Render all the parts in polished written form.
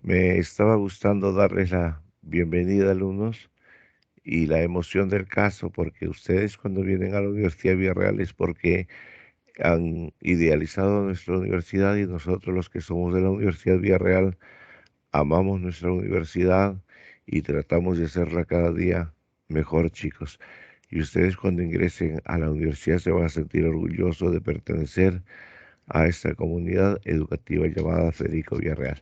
Me estaba gustando darles la bienvenida, alumnos, y la emoción del caso, porque ustedes cuando vienen a la Universidad Villarreal es porque han idealizado nuestra universidad y nosotros los que somos de la Universidad Villarreal amamos nuestra universidad y tratamos de hacerla cada día mejor, chicos. Y ustedes cuando ingresen a la universidad se van a sentir orgullosos de pertenecer a esta comunidad educativa llamada Federico Villarreal.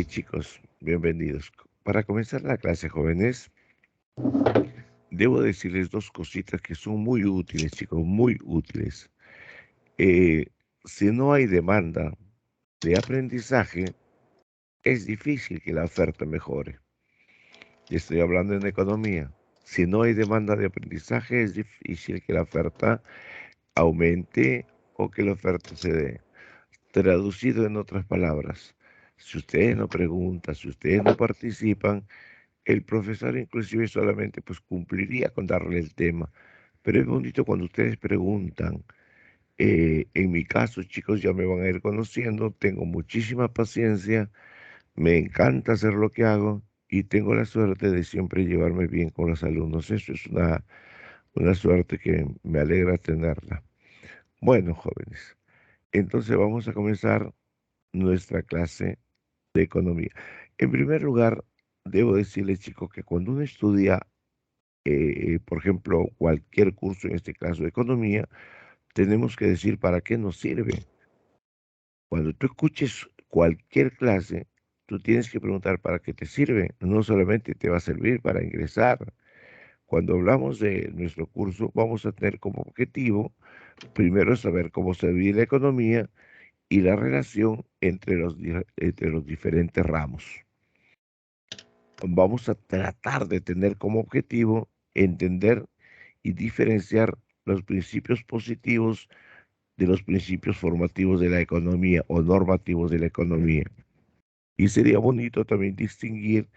Chicos, bienvenidos. Para comenzar la clase, jóvenes, debo decirles dos cositas que son muy útiles, chicos, muy útiles. Eh, si no hay demanda de aprendizaje, es difícil que la oferta mejore. Y estoy hablando en economía. Si no hay demanda de aprendizaje, es difícil que la oferta aumente o que la oferta se dé. Traducido en otras palabras, si ustedes no preguntan, si ustedes no participan, el profesor inclusive solamente pues cumpliría con darle el tema, pero es bonito cuando ustedes preguntan. En mi caso, chicos, ya me van a ir conociendo, tengo muchísima paciencia, me encanta hacer lo que hago y tengo la suerte de siempre llevarme bien con los alumnos. Eso es una suerte que me alegra tenerla. Bueno, jóvenes, entonces vamos a comenzar nuestra clase de economía. En primer lugar, debo decirles, chicos, que cuando uno estudia por ejemplo, cualquier curso, en este caso de economía, tenemos que decir para qué nos sirve. Cuando tú escuches cualquier clase, tú tienes que preguntar para qué te sirve. No solamente te va a servir para ingresar. Cuando hablamos de nuestro curso, vamos a tener como objetivo, primero, saber cómo se vive la economía y la relación entre los diferentes ramos. Vamos a tratar de tener como objetivo entender y diferenciar los principios positivos de los principios formativos de la economía o normativos de la economía. Y sería bonito también distinguir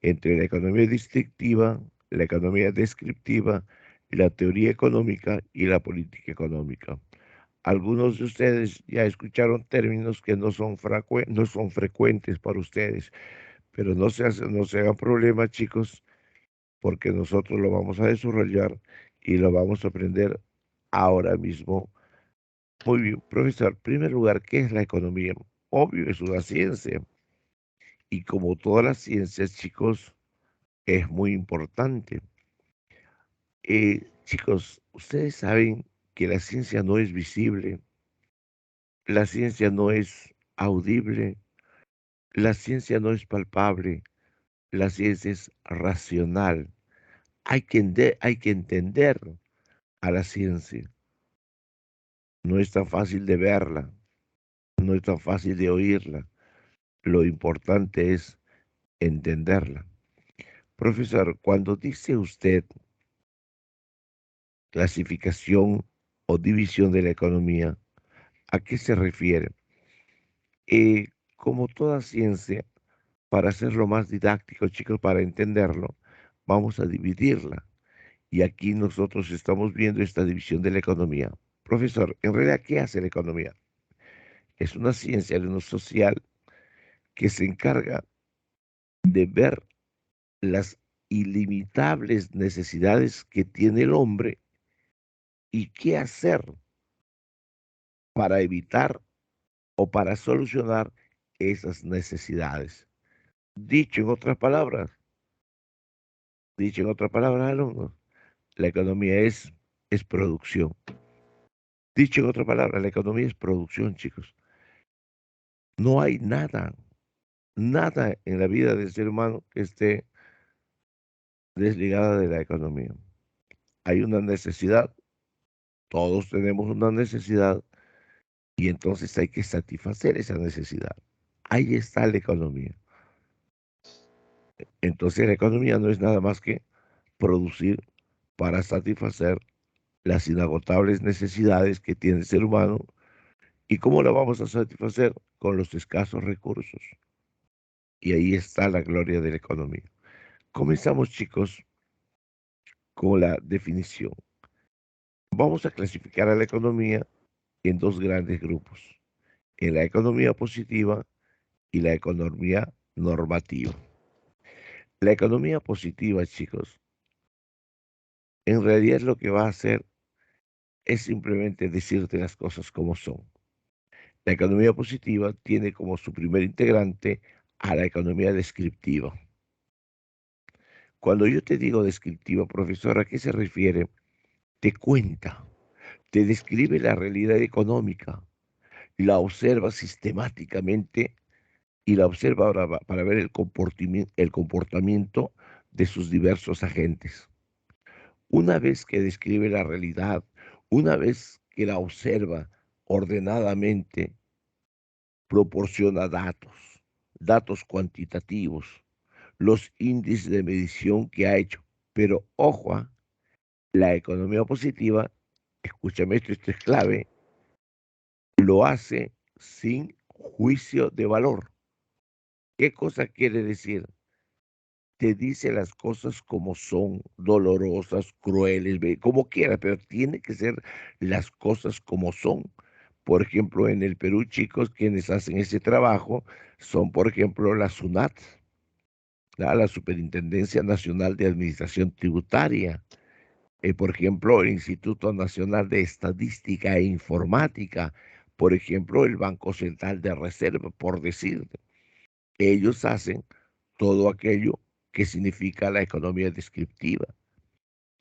entre la economía distintiva, la economía descriptiva, la teoría económica y la política económica. Algunos de ustedes ya escucharon términos que no son frecuentes para ustedes, pero no se hagan problema, chicos, porque nosotros lo vamos a desarrollar y lo vamos a aprender ahora mismo. Muy bien, profesor, en primer lugar, ¿qué es la economía? Obvio, es una ciencia y como todas las ciencias, chicos, es muy importante. Chicos, ustedes saben que la ciencia no es visible, la ciencia no es audible, la ciencia no es palpable, la ciencia es racional. Hay que entender a la ciencia. No es tan fácil de verla, no es tan fácil de oírla. Lo importante es entenderla. Profesor, cuando dice usted clasificación o división de la economía, ¿a qué se refiere? Como toda ciencia, para hacerlo más didáctico, chicos, para entenderlo, vamos a dividirla. Y aquí nosotros estamos viendo esta división de la economía. Profesor, en realidad, ¿qué hace la economía? Es una ciencia de lo social que se encarga de ver las ilimitables necesidades que tiene el hombre y qué hacer para evitar o para solucionar esas necesidades. Dicho en otras palabras, dicho en otras palabras, alumnos, la economía es producción. Dicho en otras palabras, la economía es producción, chicos. No hay nada, nada en la vida del ser humano que esté desligada de la economía. Hay una necesidad, todos tenemos una necesidad y entonces hay que satisfacer esa necesidad. Ahí está la economía. Entonces la economía no es nada más que producir para satisfacer las inagotables necesidades que tiene el ser humano. ¿Y cómo la vamos a satisfacer? Con los escasos recursos. Y ahí está la gloria de la economía. Comenzamos, chicos, con la definición. Vamos a clasificar a la economía en dos grandes grupos, en la economía positiva y la economía normativa. La economía positiva, chicos, en realidad lo que va a hacer es simplemente decirte las cosas como son. La economía positiva tiene como su primer integrante a la economía descriptiva. Cuando yo te digo descriptiva, profesor, ¿a qué se refiere? Te cuenta, te describe la realidad económica, la observa sistemáticamente y la observa para ver el comportamiento de sus diversos agentes. Una vez que describe la realidad, una vez que la observa ordenadamente, proporciona datos, datos cuantitativos, los índices de medición que ha hecho. Pero ojo, la economía positiva, escúchame esto es clave, lo hace sin juicio de valor. ¿Qué cosa quiere decir? Te dice las cosas como son, dolorosas, crueles, como quiera, pero tiene que ser las cosas como son. Por ejemplo, en el Perú, chicos, quienes hacen ese trabajo son, por ejemplo, la SUNAT, la Superintendencia Nacional de Administración Tributaria, por ejemplo, el Instituto Nacional de Estadística e Informática, por ejemplo, el Banco Central de Reserva, por decirte. Ellos hacen todo aquello que significa la economía descriptiva.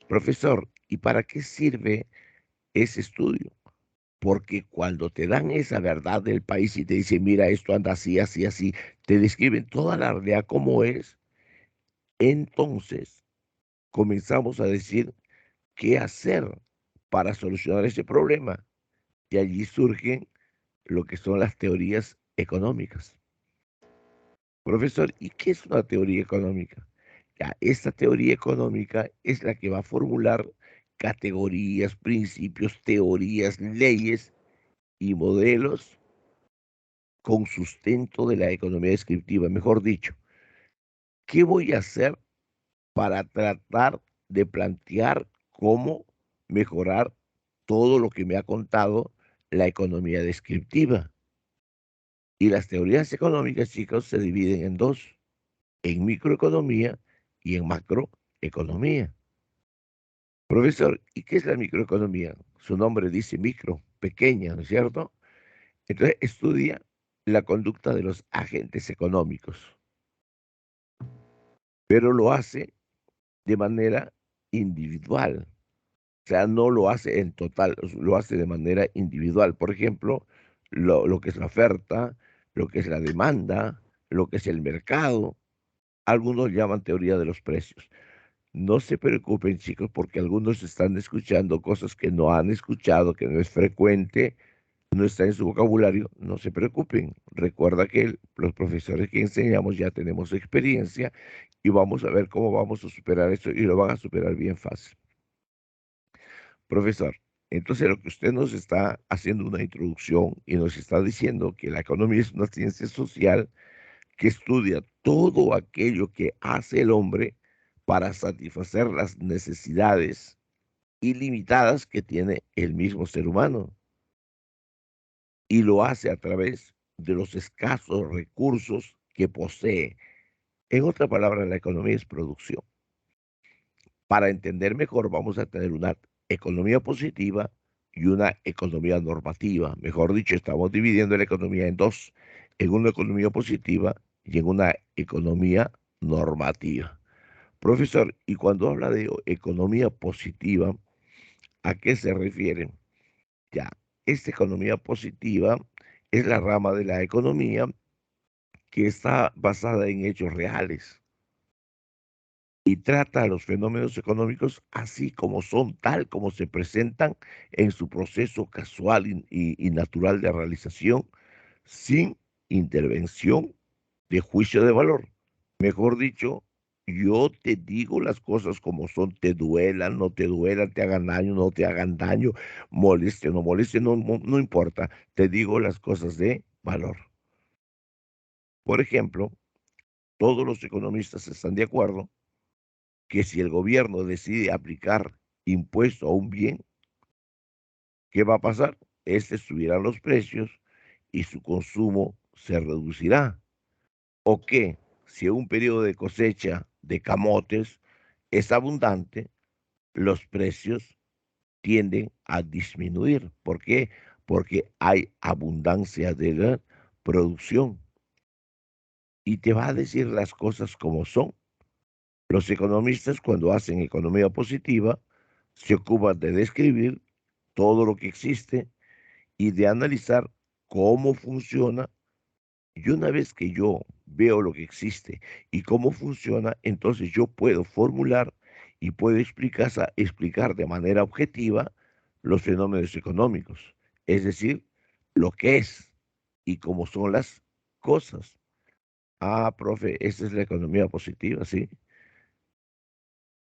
Profesor, ¿y para qué sirve ese estudio? Porque cuando te dan esa verdad del país y te dicen, mira, esto anda así, así, así, te describen toda la realidad como es, entonces comenzamos a decir qué hacer para solucionar ese problema. Y allí surgen lo que son las teorías económicas. Profesor, ¿y qué es una teoría económica? Ya, esta teoría económica es la que va a formular categorías, principios, teorías, leyes y modelos con sustento de la economía descriptiva. Mejor dicho, ¿qué voy a hacer para tratar de plantear cómo mejorar todo lo que me ha contado la economía descriptiva? Y las teorías económicas, chicos, se dividen en dos, en microeconomía y en macroeconomía. Profesor, ¿y qué es la microeconomía? Su nombre dice micro, pequeña, ¿no es cierto? Entonces estudia la conducta de los agentes económicos, pero lo hace de manera individual. O sea, no lo hace en total, lo hace de manera individual. Por ejemplo, lo que es la oferta, lo que es la demanda, lo que es el mercado. Algunos llaman teoría de los precios. No se preocupen, chicos, porque algunos están escuchando cosas que no han escuchado, que no es frecuente, no está en su vocabulario. No se preocupen. Recuerda que los profesores que enseñamos ya tenemos experiencia y vamos a ver cómo vamos a superar esto y lo van a superar bien fácil. Profesor, entonces lo que usted nos está haciendo una introducción y nos está diciendo que la economía es una ciencia social que estudia todo aquello que hace el hombre para satisfacer las necesidades ilimitadas que tiene el mismo ser humano y lo hace a través de los escasos recursos que posee. En otra palabra, la economía es producción. Para entender mejor, vamos a tener una economía positiva y una economía normativa. Mejor dicho, estamos dividiendo la economía en dos, en una economía positiva y en una economía normativa. Profesor, y cuando habla de economía positiva, ¿a qué se refiere? Ya, esta economía positiva es la rama de la economía que está basada en hechos reales y trata a los fenómenos económicos así como son, tal como se presentan en su proceso casual y natural de realización, sin intervención de juicio de valor. Mejor dicho, yo te digo las cosas como son, te duelan, no te duelan, te hagan daño, no te hagan daño, moleste, no, no importa, te digo las cosas de valor. Por ejemplo, todos los economistas están de acuerdo que si el gobierno decide aplicar impuesto a un bien, ¿qué va a pasar? Este subirá los precios y su consumo se reducirá. ¿O qué? si en un periodo de cosecha de camotes es abundante, los precios tienden a disminuir. ¿Por qué? Porque hay abundancia de la producción y te va a decir las cosas como son. Los economistas, cuando hacen economía positiva, se ocupan de describir todo lo que existe y de analizar cómo funciona. Y una vez que yo veo lo que existe y cómo funciona, entonces yo puedo formular y puedo explicar de manera objetiva los fenómenos económicos, es decir, lo que es y cómo son las cosas. Ah, profe, esa es la economía positiva, ¿sí?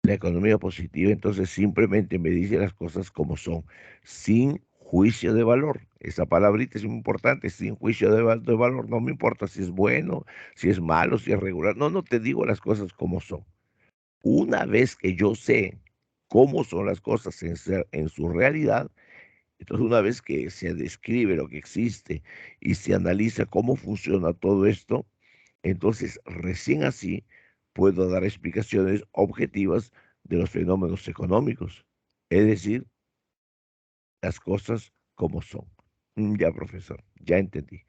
La economía positiva entonces simplemente me dice las cosas como son, sin juicio de valor. Esa palabrita es muy importante, sin juicio de valor. No me importa si es bueno, si es malo, si es regular. No, no te digo las cosas como son. Una vez que yo sé cómo son las cosas en su realidad, entonces una vez que se describe lo que existe y se analiza cómo funciona todo esto, entonces recién así puedo dar explicaciones objetivas de los fenómenos económicos, es decir, las cosas como son. Ya, profesor, ya entendí.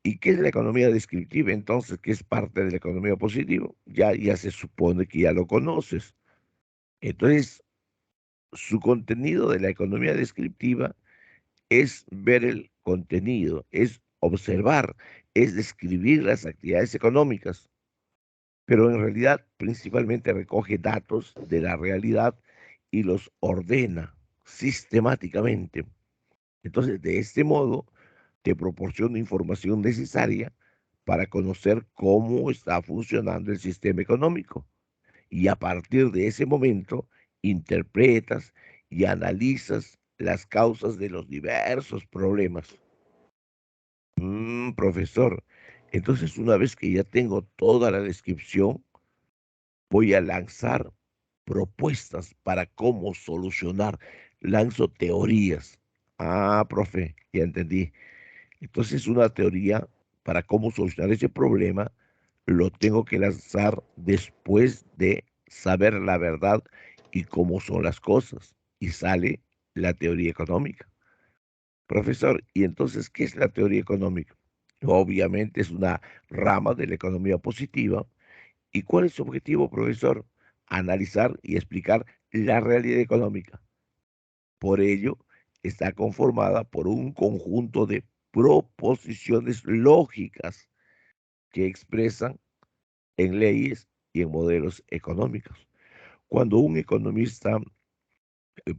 ¿Y qué es la economía descriptiva? Entonces, ¿qué es parte de la economía positiva? Ya se supone que ya lo conoces. Entonces, su contenido de la economía descriptiva es ver el contenido, es observar, es describir las actividades económicas, pero en realidad principalmente recoge datos de la realidad y los ordena sistemáticamente. Entonces, de este modo, te proporciona información necesaria para conocer cómo está funcionando el sistema económico. Y a partir de ese momento, interpretas y analizas las causas de los diversos problemas. Profesor, entonces una vez que ya tengo toda la descripción, voy a lanzar propuestas para cómo solucionar. Lanzo teorías. Ah, profe, ya entendí. Entonces una teoría para cómo solucionar ese problema lo tengo que lanzar después de saber la verdad y cómo son las cosas. Y sale la teoría económica. Profesor, ¿y entonces qué es la teoría económica? Obviamente es una rama de la economía positiva. ¿Y cuál es su objetivo, profesor? Analizar y explicar la realidad económica. Por ello, está conformada por un conjunto de proposiciones lógicas que expresan en leyes y en modelos económicos. Cuando un economista,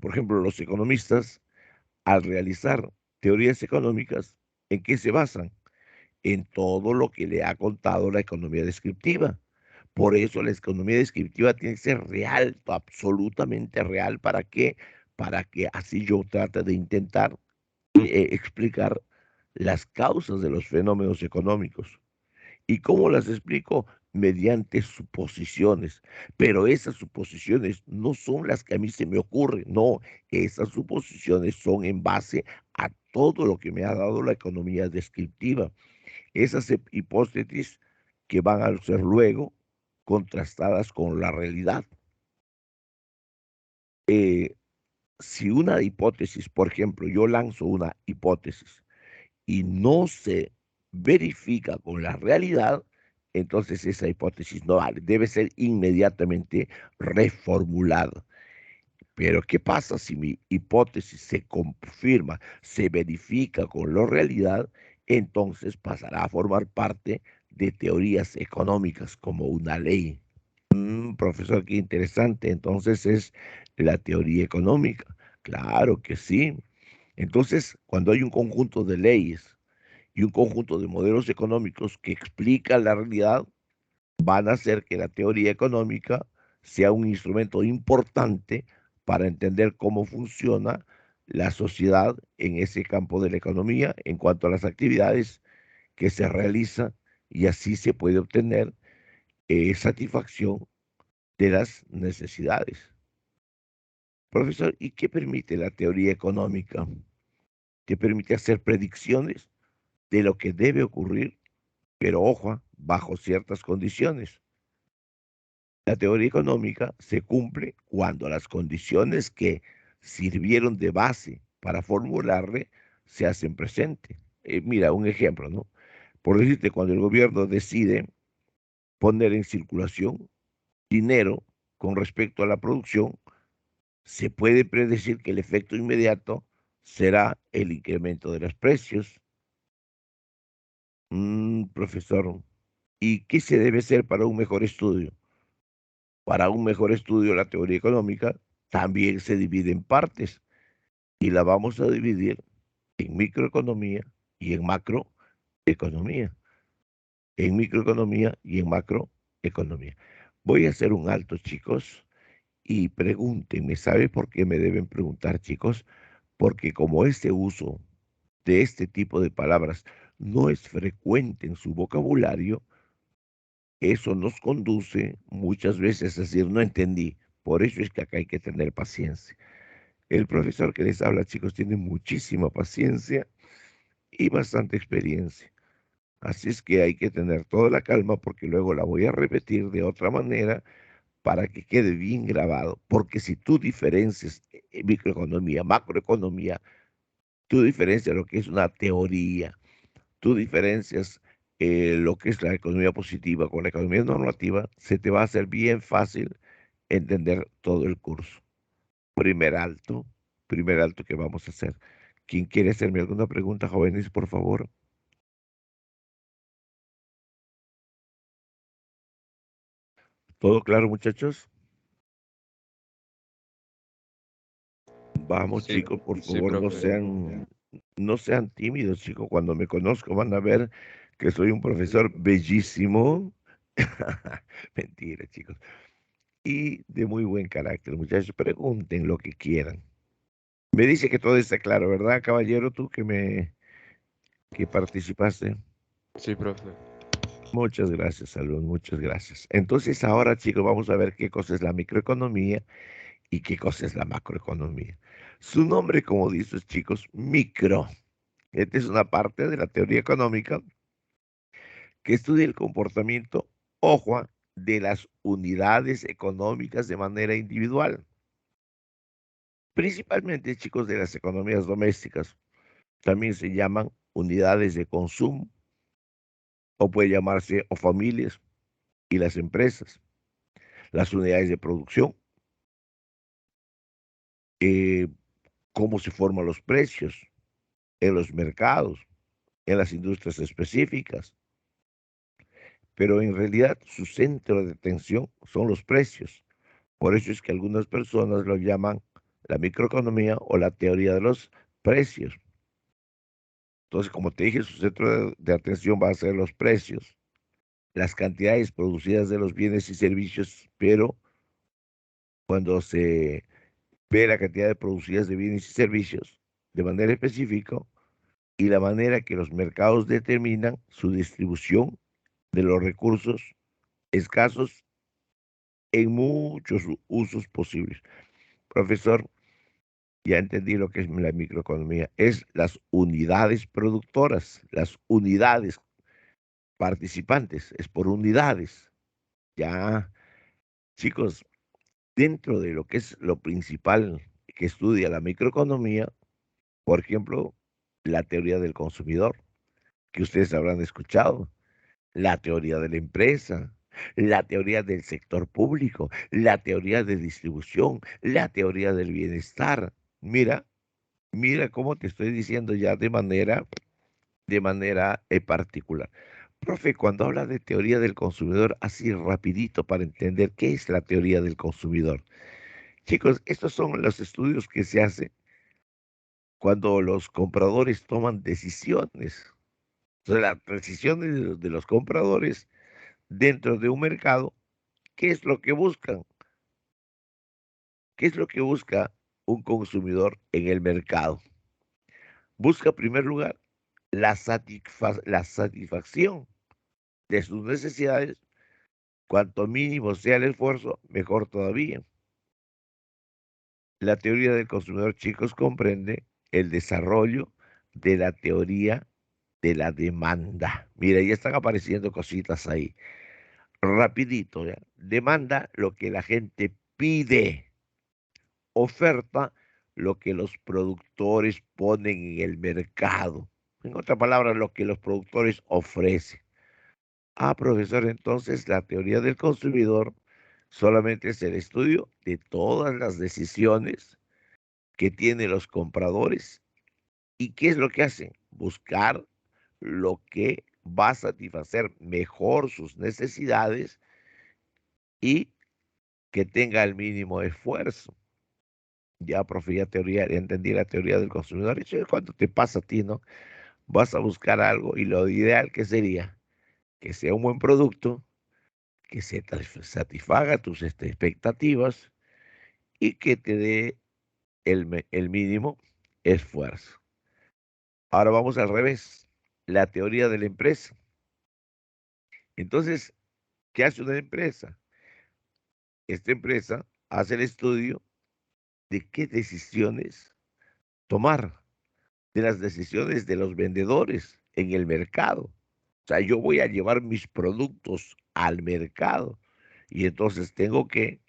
por ejemplo, los economistas, al realizar teorías económicas, ¿en qué se basan? En todo lo que le ha contado la economía descriptiva. Por eso la economía descriptiva tiene que ser real, absolutamente real. ¿Para qué? Para que así yo trate de intentar explicar las causas de los fenómenos económicos. ¿Y cómo las explico? Mediante suposiciones. Pero esas suposiciones no son las que a mí se me ocurren, no, esas suposiciones son en base a todo lo que me ha dado la economía descriptiva. Esas hipótesis que van a ser luego contrastadas con la realidad. Eh, si una hipótesis, por ejemplo, yo lanzo una hipótesis y no se verifica con la realidad, entonces esa hipótesis no vale, debe ser inmediatamente reformulada. Pero ¿qué pasa si mi hipótesis se confirma, se verifica con la realidad? Entonces pasará a formar parte de teorías económicas como una ley. Profesor, qué interesante. Entonces es la teoría económica. Claro que sí. Entonces, cuando hay un conjunto de leyes y un conjunto de modelos económicos que explican la realidad, van a hacer que la teoría económica sea un instrumento importante para entender cómo funciona la sociedad en ese campo de la economía en cuanto a las actividades que se realizan y así se puede obtener satisfacción de las necesidades. Profesor, ¿y qué permite la teoría económica? Te permite hacer predicciones de lo que debe ocurrir, pero ojo, bajo ciertas condiciones. La teoría económica se cumple cuando las condiciones que sirvieron de base para formularle se hacen presente. Mira, un ejemplo, ¿no? Por decirte, cuando el gobierno decide poner en circulación dinero con respecto a la producción, se puede predecir que el efecto inmediato será el incremento de los precios. Profesor, ¿y qué se debe hacer para un mejor estudio? Para un mejor estudio, la teoría económica también se divide en partes y la vamos a dividir en microeconomía y en macroeconomía. En microeconomía y en macroeconomía. Voy a hacer un alto, chicos, y pregúntenme, ¿sabe por qué me deben preguntar, chicos? Porque como este uso de este tipo de palabras no es frecuente en su vocabulario, eso nos conduce muchas veces a decir, no entendí. Por eso es que acá hay que tener paciencia. El profesor que les habla, chicos, tiene muchísima paciencia y bastante experiencia. Así es que hay que tener toda la calma porque luego la voy a repetir de otra manera para que quede bien grabado. Porque si tú diferencias microeconomía, macroeconomía, tú diferencias lo que es una teoría, tú diferencias lo que es la economía positiva con la economía normativa, se te va a hacer bien fácil entender todo el curso. Primer alto, primer alto que vamos a hacer. ¿Quién quiere hacerme alguna pregunta, jóvenes, por favor? ¿Todo claro, muchachos? Vamos, Sí, chicos, por sí, favor, profe. no sean tímidos, chicos. Cuando me conozco van a ver que soy un profesor bellísimo. Mentira, chicos. Y de muy buen carácter, muchachos. Pregunten lo que quieran. Me dice que todo está claro, ¿verdad, caballero? Tú que participaste. Sí, profe. Muchas gracias, Salud, muchas gracias. Entonces, ahora, chicos, vamos a ver qué cosa es la microeconomía y qué cosa es la macroeconomía. Su nombre, como dices, chicos, micro. Esta es una parte de la teoría económica que estudia el comportamiento, ojo, de las unidades económicas de manera individual, principalmente, chicos, de las economías domésticas. También se llaman unidades de consumo o puede llamarse o familias y las empresas, las unidades de producción, eh, cómo se forman los precios en los mercados, en las industrias específicas, pero en realidad su centro de atención son los precios. Por eso es que algunas personas lo llaman la microeconomía o la teoría de los precios. Entonces, como te dije, su centro de atención va a ser los precios, las cantidades producidas de los bienes y servicios, pero cuando se ve la cantidad de producidas de bienes y servicios de manera específica y la manera que los mercados determinan su distribución de los recursos escasos en muchos usos posibles. Profesor, ya entendí lo que es la microeconomía. Es las unidades productoras, las unidades participantes, es por unidades. Ya, chicos, dentro de lo que es lo principal que estudia la microeconomía, por ejemplo, la teoría del consumidor, que ustedes habrán escuchado, la teoría de la empresa, la teoría del sector público, la teoría de distribución, la teoría del bienestar. Mira, mira cómo te estoy diciendo ya de manera particular. Profe, cuando habla de teoría del consumidor, así rapidito para entender qué es la teoría del consumidor. Chicos, estos son los estudios que se hacen cuando los compradores toman decisiones. O sea, las decisiones de los compradores dentro de un mercado, ¿qué es lo que buscan? ¿Qué es lo que busca un consumidor en el mercado? Busca, en primer lugar, la satisfacción de sus necesidades. Cuanto mínimo sea el esfuerzo, mejor todavía. La teoría del consumidor, chicos, comprende el desarrollo de la teoría de la demanda. Mira, ya están apareciendo cositas ahí. Rapidito, ¿ya? Demanda, lo que la gente pide. Oferta, lo que los productores ponen en el mercado. En otras palabras, lo que los productores ofrecen. Ah, profesor, entonces la teoría del consumidor solamente es el estudio de todas las decisiones que tienen los compradores. ¿Y qué es lo que hacen? Buscar lo que va a satisfacer mejor sus necesidades y que tenga el mínimo esfuerzo. Ya, profe, ya entendí la teoría del consumidor. Eso es cuando te pasa a ti, ¿no? Vas a buscar algo y lo ideal que sería que sea un buen producto, que se satisfaga tus expectativas y que te dé el mínimo esfuerzo. Ahora vamos al revés, la teoría de la empresa. Entonces, ¿qué hace una empresa? Esta empresa hace el estudio de qué decisiones tomar, de las decisiones de los vendedores en el mercado. O sea, yo voy a llevar mis productos al mercado y entonces tengo que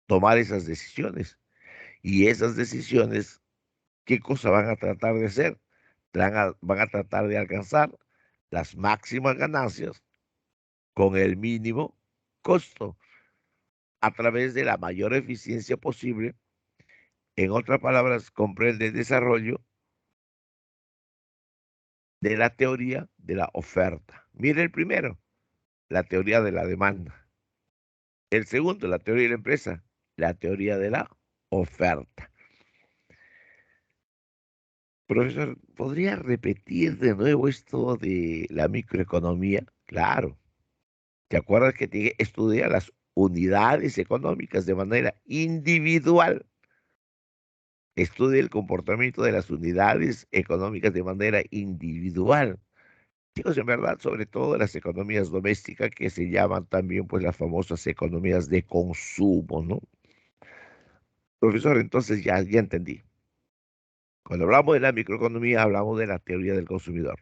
tomar esas decisiones. Y esas decisiones, ¿qué cosa van a tratar de hacer? Van a tratar de alcanzar las máximas ganancias con el mínimo costo a través de la mayor eficiencia posible. En otras palabras, comprende el desarrollo de la teoría de la oferta. Mire el primero, la teoría de la demanda. El segundo, la teoría de la empresa, la teoría de la oferta. Profesor, ¿podría repetir de nuevo esto de la microeconomía? Claro. ¿Te acuerdas que te estudia las unidades económicas de manera individual? Estudia el comportamiento de las unidades económicas de manera individual. Chicos, en verdad, sobre todo las economías domésticas que se llaman también pues las famosas economías de consumo, ¿no? Profesor, entonces ya entendí. Cuando hablamos de la microeconomía, hablamos de la teoría del consumidor.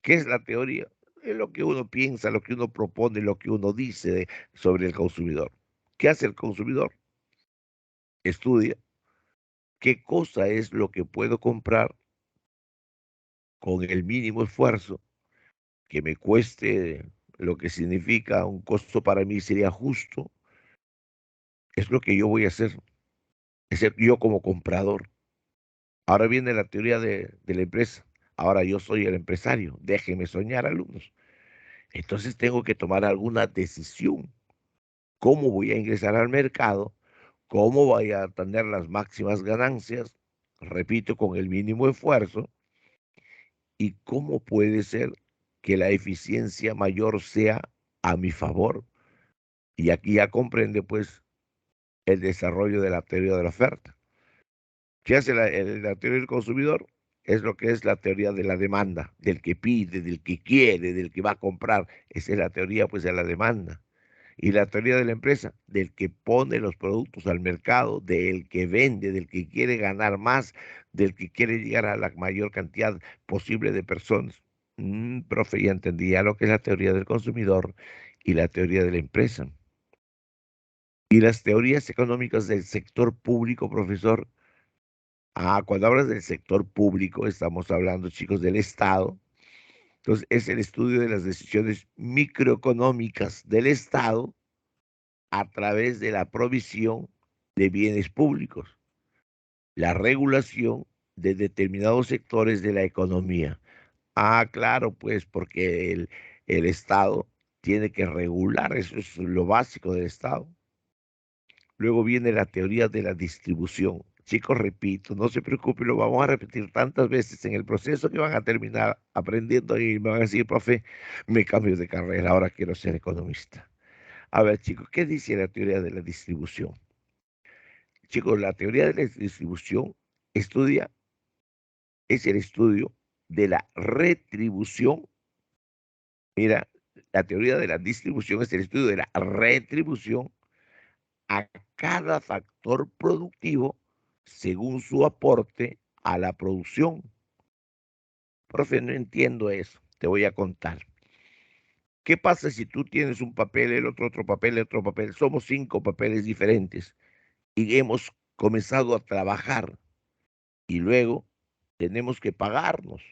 ¿Qué es la teoría? Es lo que uno piensa, lo que uno propone, lo que uno dice sobre el consumidor. ¿Qué hace el consumidor? Estudia qué cosa es lo que puedo comprar con el mínimo esfuerzo, que me cueste lo que significa un costo para mí sería justo, es lo que yo voy a hacer, es ser yo como comprador. Ahora viene la teoría de la empresa. Ahora yo soy el empresario. Déjenme soñar, alumnos. Entonces tengo que tomar alguna decisión. ¿Cómo voy a ingresar al mercado? ¿Cómo voy a tener las máximas ganancias? Repito, con el mínimo esfuerzo. ¿Y cómo puede ser que la eficiencia mayor sea a mi favor? Y aquí ya comprende, pues, el desarrollo de la teoría de la oferta. ¿Qué hace la teoría del consumidor? Es lo que es la teoría de la demanda, del que pide, del que quiere, del que va a comprar. Esa es la teoría, pues, de la demanda. Y la teoría de la empresa, del que pone los productos al mercado, del que vende, del que quiere ganar más, del que quiere llegar a la mayor cantidad posible de personas. Profe, ya entendía lo que es la teoría del consumidor y la teoría de la empresa. Y las teorías económicas del sector público, profesor. Cuando hablas del sector público, estamos hablando, chicos, del Estado. Entonces, es el estudio de las decisiones microeconómicas del Estado a través de la provisión de bienes públicos, la regulación de determinados sectores de la economía. Claro, pues porque el Estado tiene que regular, eso es lo básico del Estado. Luego viene la teoría de la distribución. Chicos, repito, no se preocupen, lo vamos a repetir tantas veces en el proceso que van a terminar aprendiendo y me van a decir, profe, me cambio de carrera, ahora quiero ser economista. A ver, chicos, ¿qué dice la teoría de la distribución? Chicos, la teoría de la distribución estudia, es el estudio de la retribución. Mira, la teoría de la distribución es el estudio de la retribución a cada factor productivo según su aporte a la producción. Profe, no entiendo eso. Te voy a contar. ¿Qué pasa si tú tienes un papel, el otro papel, el otro papel? Somos 5 papeles diferentes y hemos comenzado a trabajar y luego tenemos que pagarnos.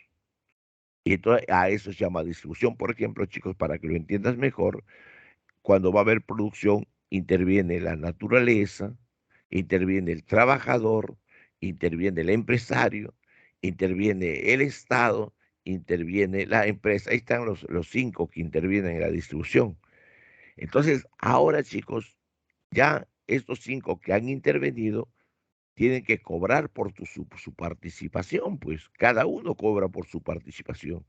Y entonces a eso se llama distribución. Por ejemplo, chicos, para que lo entiendas mejor, cuando va a haber producción, interviene la naturaleza, interviene el trabajador, interviene el empresario, interviene el Estado, interviene la empresa. Ahí están los 5 que intervienen en la distribución. Entonces, ahora, chicos, ya estos 5 que han intervenido tienen que cobrar por su participación, pues cada uno cobra por su participación.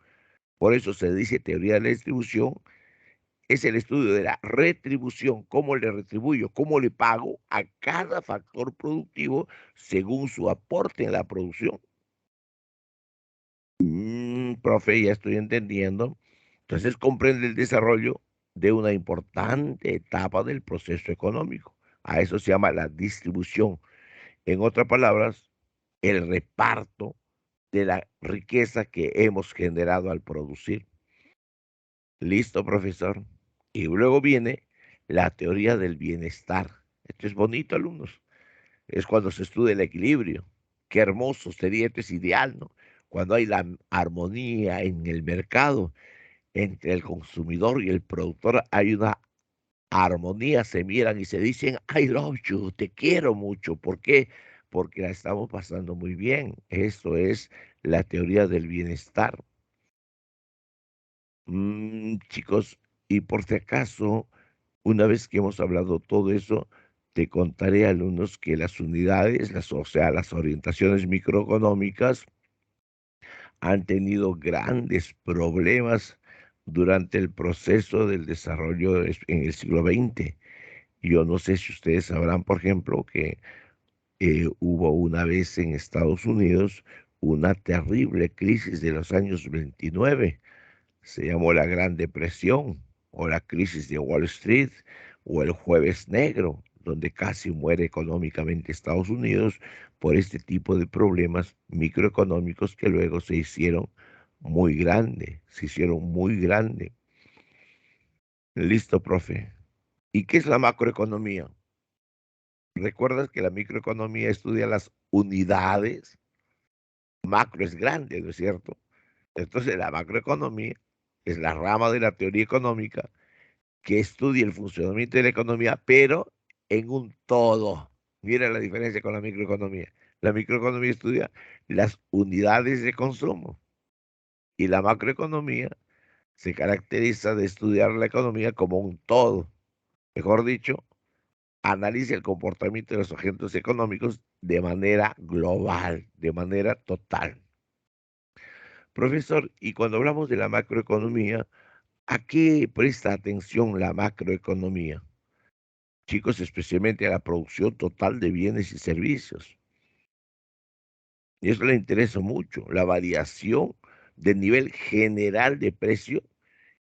Por eso se dice teoría de la distribución, es el estudio de la retribución, cómo le retribuyo, cómo le pago a cada factor productivo según su aporte en la producción. Profe, ya estoy entendiendo. Entonces comprende el desarrollo de una importante etapa del proceso económico. A eso se llama la distribución. En otras palabras, el reparto de la riqueza que hemos generado al producir. Listo, profesor. Y luego viene la teoría del bienestar. Esto es bonito, alumnos. Es cuando se estudia el equilibrio. Qué hermoso sería, esto es ideal, ¿no? Cuando hay la armonía en el mercado entre el consumidor y el productor, hay una armonía, se miran y se dicen, I love you, te quiero mucho. ¿Por qué? Porque la estamos pasando muy bien. Esto es la teoría del bienestar. Chicos, y por si acaso, una vez que hemos hablado todo eso, te contaré, alumnos, que las unidades, o sea, las orientaciones microeconómicas, han tenido grandes problemas durante el proceso del desarrollo en el siglo XX. Yo no sé si ustedes sabrán, por ejemplo, que hubo una vez en Estados Unidos una terrible crisis de los años 29. Se llamó la Gran Depresión o la crisis de Wall Street o el Jueves Negro, donde casi muere económicamente Estados Unidos por este tipo de problemas microeconómicos que luego se hicieron muy grandes, se hicieron muy grandes. Listo, profe. ¿Y qué es la macroeconomía? ¿Recuerdas que la microeconomía estudia las unidades? Macro es grande, ¿no es cierto? Entonces la macroeconomía es la rama de la teoría económica que estudia el funcionamiento de la economía, pero en un todo. Mira la diferencia con la microeconomía. La microeconomía estudia las unidades de consumo y la macroeconomía se caracteriza de estudiar la economía como un todo. Mejor dicho, analiza el comportamiento de los agentes económicos de manera global, de manera total. Profesor, y cuando hablamos de la macroeconomía, ¿a qué presta atención la macroeconomía? Chicos, especialmente a la producción total de bienes y servicios. Y eso le interesa mucho, la variación del nivel general de precio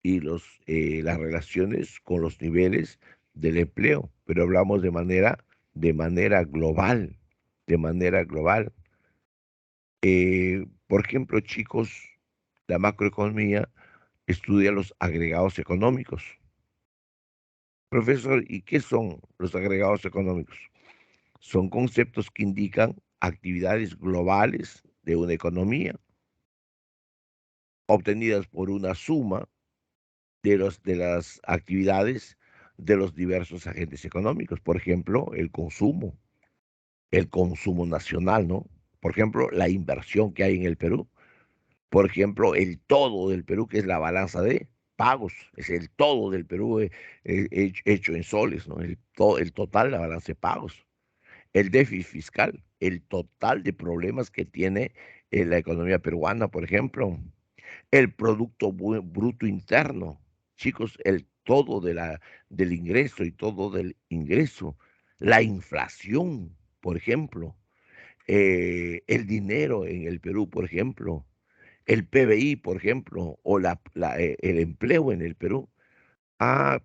y las relaciones con los niveles del empleo. Pero hablamos de manera global, de manera global. Por ejemplo, chicos, la macroeconomía estudia los agregados económicos. Profesor, ¿y qué son los agregados económicos? Son conceptos que indican actividades globales de una economía, obtenidas por una suma de las actividades de los diversos agentes económicos. Por ejemplo, el consumo nacional, ¿no? Por ejemplo, la inversión que hay en el Perú. Por ejemplo, el todo del Perú, que es la balanza de pagos, es el todo del Perú hecho en soles, ¿no? El total, la balanza de pagos. El déficit fiscal, el total de problemas que tiene la economía peruana, por ejemplo, el producto bruto interno, chicos, el todo del ingreso y todo del ingreso, la inflación, por ejemplo, el dinero en el Perú, por ejemplo, el PBI, por ejemplo, o el empleo en el Perú.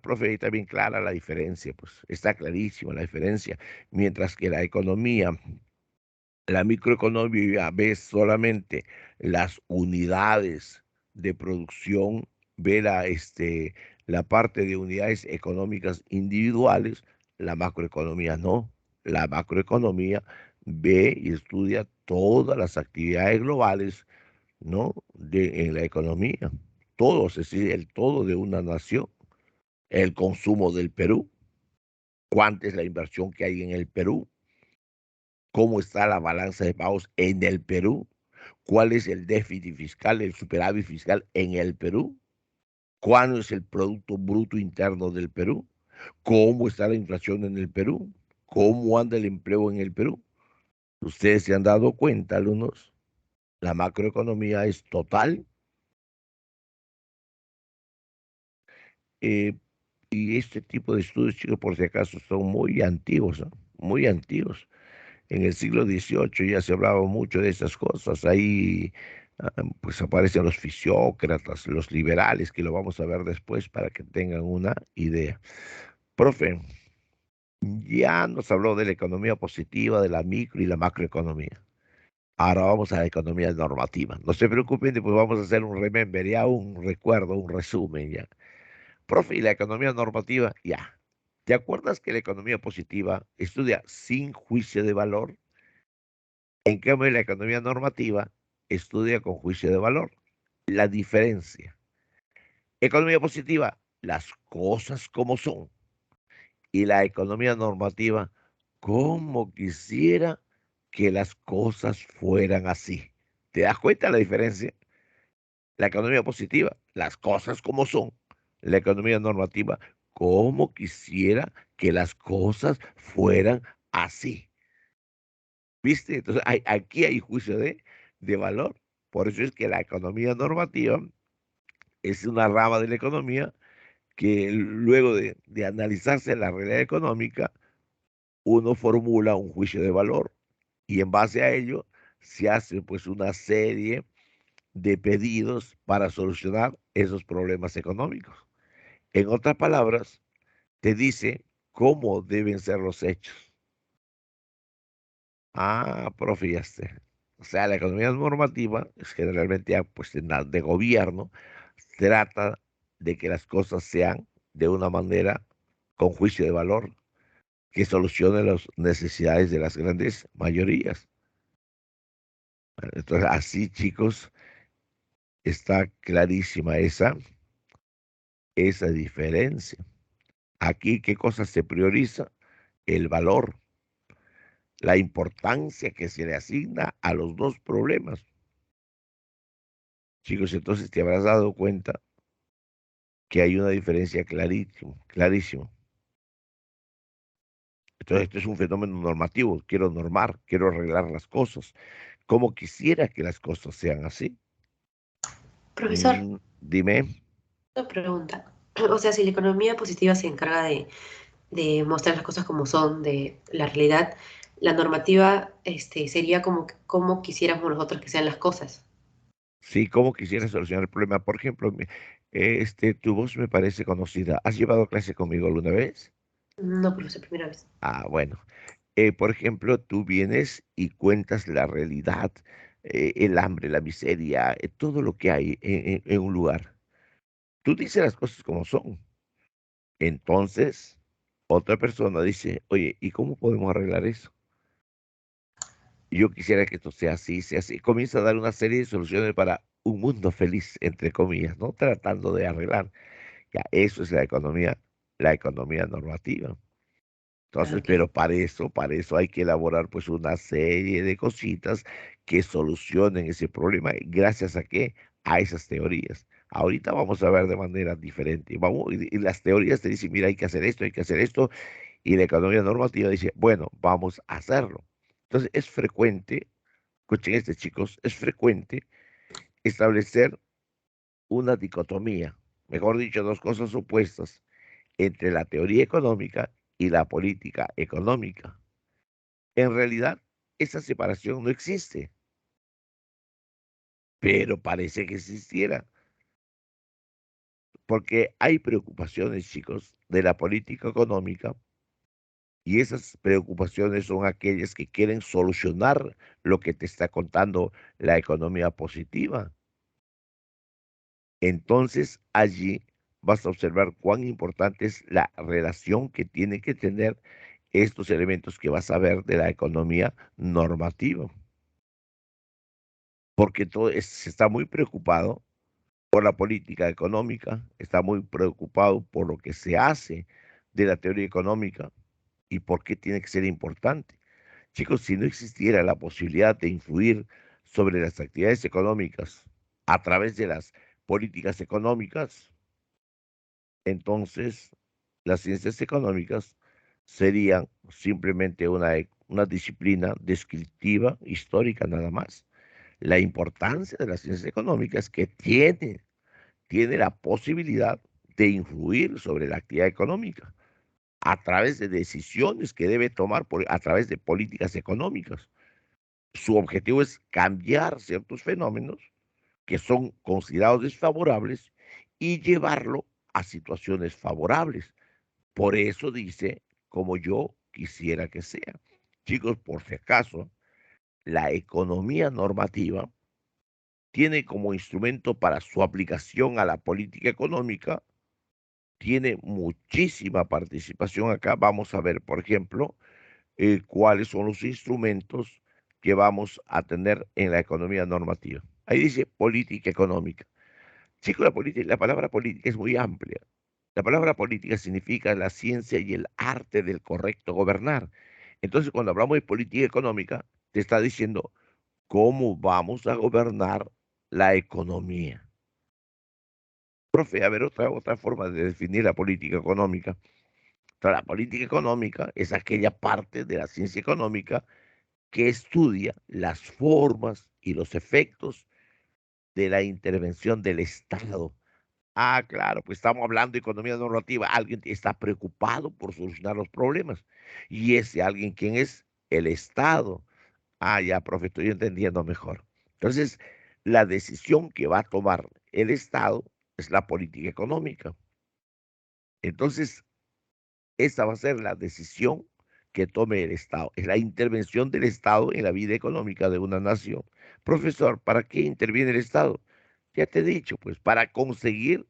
Profe, ahí está bien clara la diferencia, pues está clarísima la diferencia, mientras que la economía La microeconomía ve solamente las unidades de producción, ve la parte de unidades económicas individuales. La macroeconomía no. La macroeconomía ve y estudia todas las actividades globales, ¿no? En la economía. Todos, es decir, el todo de una nación. El consumo del Perú, cuánta es la inversión que hay en el Perú, cómo está la balanza de pagos en el Perú, cuál es el déficit fiscal, el superávit fiscal en el Perú, cuándo es el Producto Bruto Interno del Perú, cómo está la inflación en el Perú, cómo anda el empleo en el Perú. Ustedes se han dado cuenta, alumnos, la macroeconomía es total, eh, y este tipo de estudios, chicos, por si acaso, son muy antiguos, ¿no? Muy antiguos. En el siglo XVIII ya se hablaba mucho de esas cosas. Ahí pues aparecen los fisiócratas, los liberales, que lo vamos a ver después para que tengan una idea. Profe, ya nos habló de la economía positiva, de la micro y la macroeconomía. Ahora vamos a la economía normativa. No se preocupen, pues vamos a hacer un remember, ya un recuerdo, un resumen ya. Profe, ¿y la economía normativa? Ya. ¿Te acuerdas que la economía positiva estudia sin juicio de valor? En cambio, la economía normativa estudia con juicio de valor. La diferencia. Economía positiva, las cosas como son. Y la economía normativa, como quisiera que las cosas fueran así. ¿Te das cuenta la diferencia? La economía positiva, las cosas como son. La economía normativa, como quisiera que las cosas fueran así. ¿Viste? Entonces, aquí hay juicio de valor. Por eso es que la economía normativa es una rama de la economía que luego de analizarse la realidad económica, uno formula un juicio de valor y en base a ello se hace pues una serie de pedidos para solucionar esos problemas económicos. En otras palabras, te dice cómo deben ser los hechos. Ah, profe, ya sé. O sea, la economía normativa es generalmente pues, de gobierno, trata de que las cosas sean de una manera con juicio de valor, que solucione las necesidades de las grandes mayorías. Entonces, así, chicos, está clarísima esa diferencia. Aquí, ¿qué cosa se prioriza? El valor, la importancia que se le asigna a los dos problemas. Chicos, entonces te habrás dado cuenta que hay una diferencia clarísimo, clarísimo. Entonces, esto es un fenómeno normativo. Quiero normar, quiero arreglar las cosas. Como quisiera que las cosas sean así. Profesor, Dime. una pregunta. O sea, si la economía positiva se encarga de mostrar las cosas como son, de la realidad, la normativa sería como quisiéramos nosotros que sean las cosas. Sí, como quisiera solucionar el problema. Por ejemplo, tu voz me parece conocida. ¿Has llevado clase conmigo alguna vez? No, profesor, primera vez. Ah, bueno. Por ejemplo, tú vienes y cuentas la realidad, el hambre, la miseria, todo lo que hay en un lugar. Tú dices las cosas como son. Entonces, otra persona dice, oye, ¿y cómo podemos arreglar eso? Yo quisiera que esto sea así, sea así. Comienza a dar una serie de soluciones para un mundo feliz, entre comillas, ¿no? Tratando de arreglar. Ya, eso es la economía normativa. Ah, Entonces, ok. pero para eso hay que elaborar pues una serie de cositas que solucionen ese problema. ¿Gracias a qué? A esas teorías. Ahorita vamos a ver de manera diferente. Y las teorías te dicen, mira, hay que hacer esto, y la economía normativa dice, bueno, vamos a hacerlo. Entonces, es frecuente, escuchen este, chicos, es frecuente establecer una dicotomía, mejor dicho, dos cosas opuestas entre la teoría económica y la política económica. En realidad, esa separación no existe, pero parece que existiera, porque hay preocupaciones, chicos, de la política económica Y esas preocupaciones son aquellas que quieren solucionar lo que te está contando la economía positiva. Entonces allí vas a observar cuán importante es la relación que tiene que tener estos elementos que vas a ver de la economía normativa, porque se está muy preocupado por la política económica, está muy preocupado por lo que se hace de la teoría económica y por qué tiene que ser importante. Chicos, si no existiera la posibilidad de influir sobre las actividades económicas a través de las políticas económicas, entonces las ciencias económicas serían simplemente una disciplina descriptiva, histórica nada más. La importancia de las ciencias económicas es que tiene la posibilidad de influir sobre la actividad económica a través de decisiones que debe tomar a través de políticas económicas. Su objetivo es cambiar ciertos fenómenos que son considerados desfavorables y llevarlo a situaciones favorables. Por eso dice, como yo quisiera que sea. Chicos, por si acaso, la economía normativa tiene como instrumento para su aplicación a la política económica, tiene muchísima participación acá. Vamos a ver, por ejemplo, cuáles son los instrumentos que vamos a tener en la economía normativa. Ahí dice política económica. Chicos, la palabra política es muy amplia. La palabra política significa la ciencia y el arte del correcto gobernar. Entonces, cuando hablamos de política económica, te está diciendo cómo vamos a gobernar la economía. Profe, a ver, otra forma de definir la política económica. La política económica es aquella parte de la ciencia económica que estudia las formas y los efectos de la intervención del Estado. Ah, claro, pues estamos hablando de economía normativa. Alguien está preocupado por solucionar los problemas. Y ese alguien, ¿quién es? El Estado. Ah, ya, profe, estoy entendiendo mejor. Entonces, la decisión que va a tomar el Estado es la política económica. Entonces, esa va a ser la decisión que tome el Estado. Es la intervención del Estado en la vida económica de una nación. Profesor, ¿para qué interviene el Estado? Ya te he dicho, pues para conseguir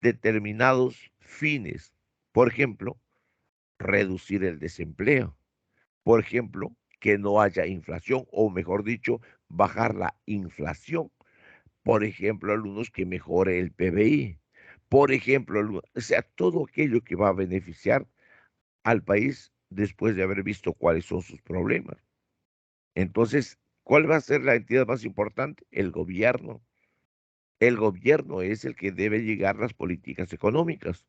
determinados fines. Por ejemplo, reducir el desempleo. Por ejemplo, que no haya inflación, o mejor dicho, bajar la inflación. Por ejemplo, algunos que mejore el PBI. Por ejemplo, o sea, todo aquello que va a beneficiar al país después de haber visto cuáles son sus problemas. Entonces, ¿cuál va a ser la entidad más importante? El gobierno. El gobierno es el que debe llegar las políticas económicas.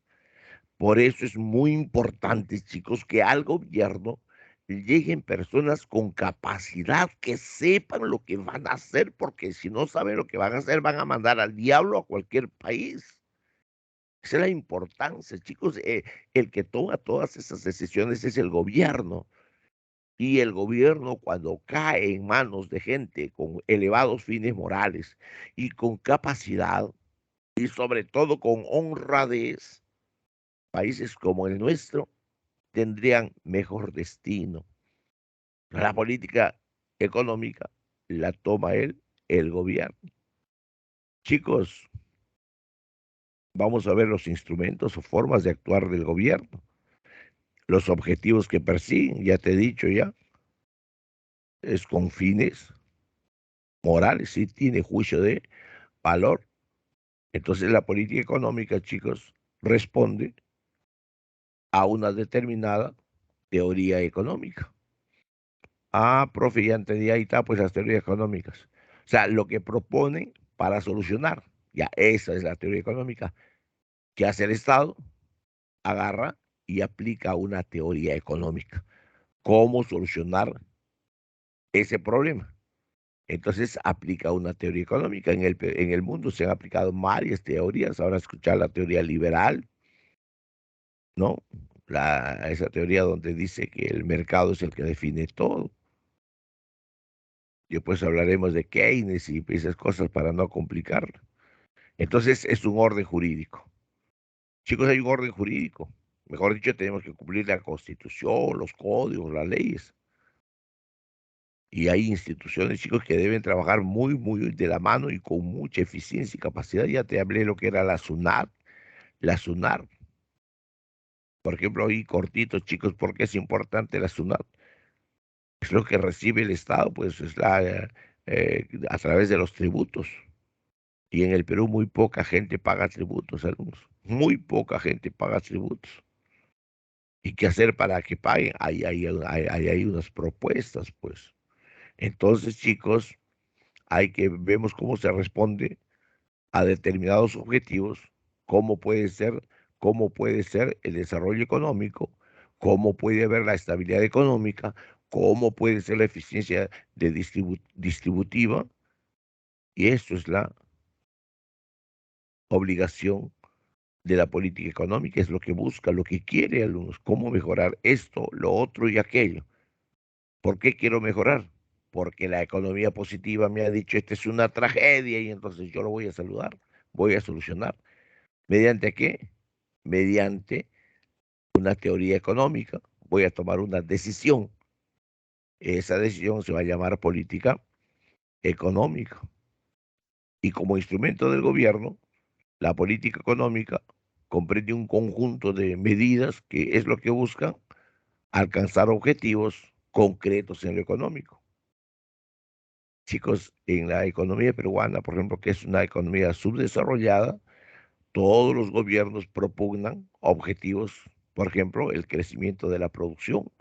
Por eso es muy importante, chicos, que al gobierno lleguen personas con capacidad, que sepan lo que van a hacer, porque si no saben lo que van a hacer, van a mandar al diablo a cualquier país. Esa es la importancia, chicos. El que toma todas esas decisiones es el gobierno. Y el gobierno, cuando cae en manos de gente con elevados fines morales y con capacidad, y sobre todo con honradez, países como el nuestro tendrían mejor destino. La política económica la toma el gobierno. Chicos, vamos a ver los instrumentos o formas de actuar del gobierno, los objetivos que persiguen, ya te he dicho ya, es con fines morales, sí tiene juicio de valor. Entonces la política económica, chicos, responde a una determinada teoría económica. Ah, profe, ya entendí, ahí está, pues las teorías económicas. O sea, lo que proponen para solucionar, ya esa es la teoría económica. ¿Qué hace el Estado? Agarra y aplica una teoría económica. ¿Cómo solucionar ese problema? Entonces aplica una teoría económica. En el mundo se han aplicado varias teorías. Ahora escuchar la teoría liberal, ¿no? Esa teoría donde dice que el mercado es el que define todo. Después hablaremos de Keynes y esas cosas para no complicarlo. Entonces es un orden jurídico. Chicos, hay un orden jurídico. Mejor dicho, tenemos que cumplir la Constitución, los códigos, las leyes. Y hay instituciones, chicos, que deben trabajar muy, muy de la mano y con mucha eficiencia y capacidad. Ya te hablé de lo que era la SUNAT. Por ejemplo, ahí cortitos, chicos, ¿por qué es importante la SUNAT? Es lo que recibe el Estado, pues es a través de los tributos. Y en el Perú muy poca gente paga tributos, alumnos. Muy poca gente paga tributos. ¿Y qué hacer para que paguen? Hay unas propuestas, pues. Entonces, chicos, vemos cómo se responde a determinados objetivos, cómo cómo puede ser el desarrollo económico, cómo puede haber la estabilidad económica, cómo puede ser la eficiencia distributiva, y esto es la obligación de la política económica, es lo que busca, lo que quiere alumnos, cómo mejorar esto, lo otro y aquello. ¿Por qué quiero mejorar? Porque la economía positiva me ha dicho, esta es una tragedia y entonces yo lo voy a saludar, voy a solucionar. ¿Mediante qué? Mediante una teoría económica, voy a tomar una decisión. Esa decisión se va a llamar política económica. Y como instrumento del gobierno, la política económica comprende un conjunto de medidas que es lo que buscan alcanzar objetivos concretos en lo económico. Chicos, en la economía peruana, por ejemplo, que es una economía subdesarrollada, todos los gobiernos propugnan objetivos, por ejemplo, el crecimiento de la producción,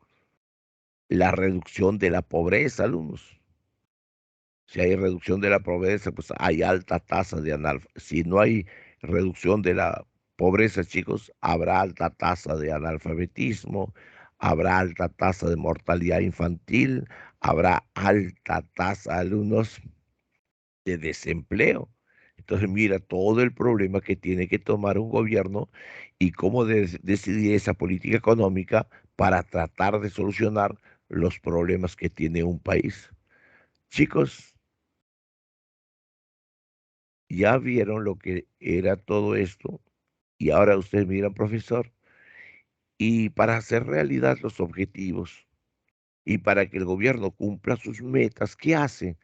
la reducción de la pobreza, alumnos. Si hay reducción de la pobreza, pues hay alta tasa de analfabetismo. Si no hay reducción de la pobreza, chicos, habrá alta tasa de analfabetismo, habrá alta tasa de mortalidad infantil, habrá alta tasa, alumnos, de desempleo. Entonces, mira todo el problema que tiene que tomar un gobierno y cómo decidir esa política económica para tratar de solucionar los problemas que tiene un país. Chicos, ya vieron lo que era todo esto y ahora ustedes miran, profesor, y para hacer realidad los objetivos y para que el gobierno cumpla sus metas, ¿qué hace?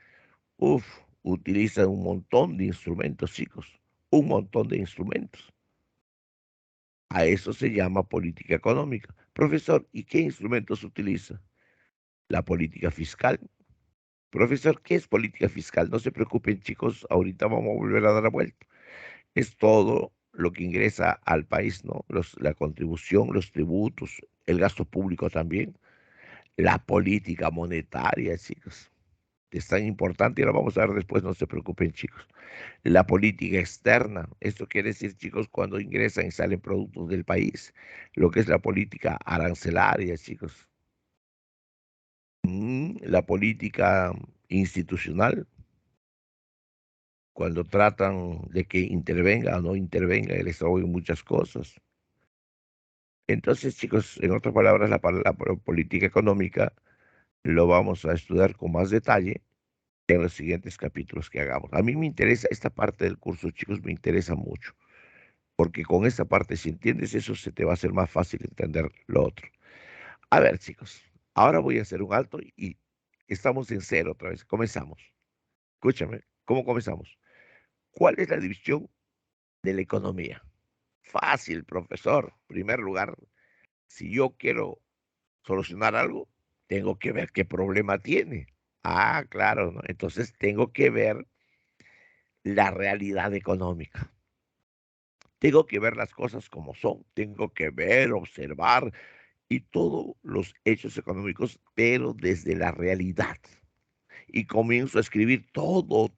Uf, utilizan un montón de instrumentos, chicos, un montón de instrumentos. A eso se llama política económica. Profesor, ¿y qué instrumentos utiliza? La política fiscal. Profesor, ¿qué es política fiscal? No se preocupen, chicos, ahorita vamos a volver a dar la vuelta. Es todo lo que ingresa al país, ¿no? La contribución, los tributos, el gasto público también, la política monetaria, chicos. Es tan importante y lo vamos a ver después, no se preocupen, chicos. La política externa, esto quiere decir, chicos, cuando ingresan y salen productos del país, lo que es la política arancelaria, chicos. La política institucional, cuando tratan de que intervenga o no intervenga el Estado en muchas cosas. Entonces, chicos, en otras palabras, política económica lo vamos a estudiar con más detalle en los siguientes capítulos que hagamos. A mí me interesa esta parte del curso, chicos, me interesa mucho, porque con esta parte, si entiendes eso, se te va a hacer más fácil entender lo otro. A ver, chicos, ahora voy a hacer un alto y estamos en cero otra vez. Comenzamos. Escúchame, ¿cómo comenzamos? ¿Cuál es la división de la economía? Fácil, profesor. En primer lugar, si yo quiero solucionar algo, tengo que ver qué problema tiene. Ah, claro, ¿no? Entonces tengo que ver la realidad económica. Tengo que ver las cosas como son. Tengo que ver, observar y todos los hechos económicos, pero desde la realidad. Y comienzo a escribir todo